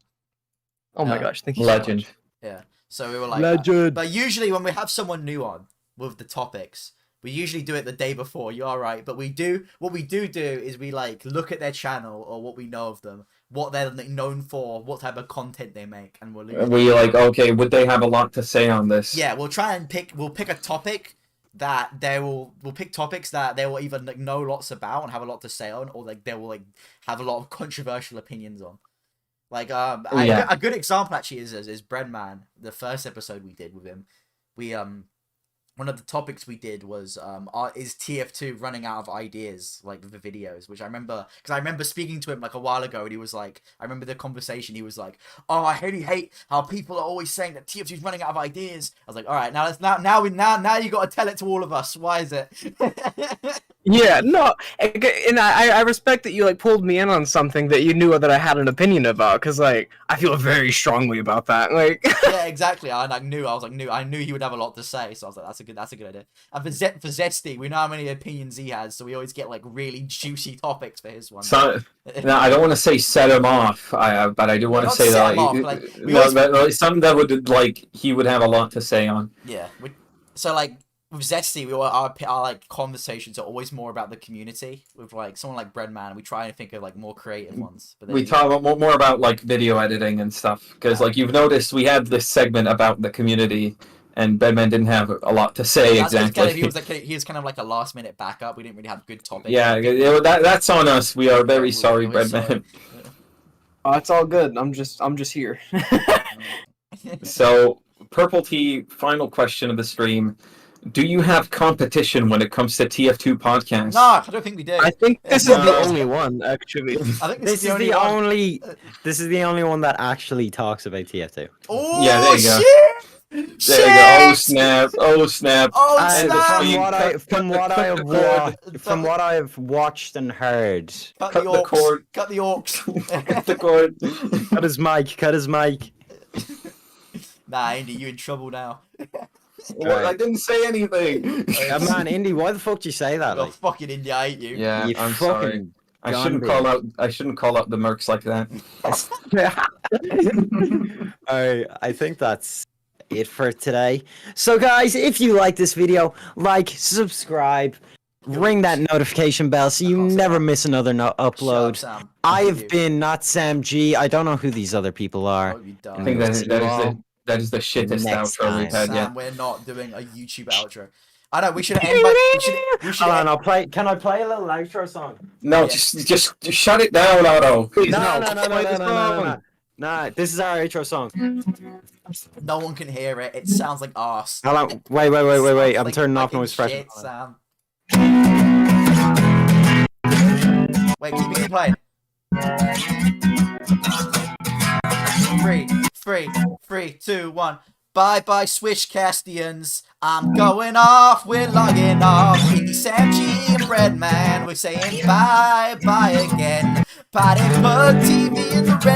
Oh my gosh, thank you. Legend. So much. Yeah. So we were like, Legend. but usually when we have someone new on with the topics, we usually do it the day before. You are right, but what we do is we like look at their channel or what we know of them, what they're known for, what type of content they make, and We like, okay, would they have a lot to say on this? Yeah, we'll try and pick a topic that we'll pick topics that they will either like, know lots about and have a lot to say on, or like they will like have a lot of controversial opinions on. Like a good example actually is Breadman. The first episode we did with him, we one of the topics we did was is TF2 running out of ideas like the videos, which I remember speaking to him like a while ago, and he was like, I remember the conversation, he was like, oh, I really hate how people are always saying that TF2's running out of ideas. I was like, all right, now you got to tell it to all of us. Why is it? Yeah, no, and I respect that you like pulled me in on something that you knew that I had an opinion about, because like I feel very strongly about that. Like, yeah, exactly. I knew he would have a lot to say, so I was like, that's a good idea. And for Zesty, we know how many opinions he has, so we always get like really juicy topics for his one. So, now I don't want to say set him off, but I do want to say that something that would like he would have a lot to say on. Yeah. So like. With Zesty, our like conversations are always more about the community. With like someone like Breadman, we try and think of like more creative ones. But we talk more about like video editing and stuff because like you've noticed we had this segment about the community, and Breadman didn't have a lot to say exactly. He was kind of like a last minute backup. We didn't really have good topics. Yeah, that's on us. We are very sorry, Breadman. Oh, it's all good. I'm just here. So, Purple Tea, final question of the stream. Do you have competition when it comes to TF2 podcasts? No, I don't think we do. I think this is the only one, actually. I think This is the only one that actually talks about TF2. Oh, yeah, there you go. Shit! There you go. Oh snap! Oh snap! Oh And snap! from what I've watched and heard, Cut the cord. Cut the orcs. Cut the cord. Cut his mic. Nah, Andy, you in trouble now. What? I didn't say anything. Yeah, man, Indy, why the fuck did you say that? Oh, Like, fucking India, I hate you. Yeah, you I'm fucking sorry. I shouldn't Gandhi. call out. I shouldn't call out the mercs like that. I think that's it for today. So, guys, if you like this video, like, subscribe, ring that notification bell so you can't say never that. miss another upload. Shut up, Sam. I hate have you. been not Sam G. I don't know who these other people are. Oh, you I think we'll that see that you is all that is the shittest next outro we've time. had yet. Sam, we're not doing a YouTube outro. I know we should end by. We should Hold on, end, I'll play. Can I play a little outro song? No, Yeah. just shut it down, Otto. Please, No, no, no, no, no, play no, the no, no, no, song. no. Nah, this is our outro song. No one can hear it. It sounds like arse. Hold on, wait. Sounds I'm like turning off fucking noise pressure. shit, Sam. Wait, keep playing. 3, 2, 1. Bye bye, Swishcastians. I'm going off. We're logging off. Indy, Sam G, and Breadman. We're saying bye bye again. Party put TV in the red.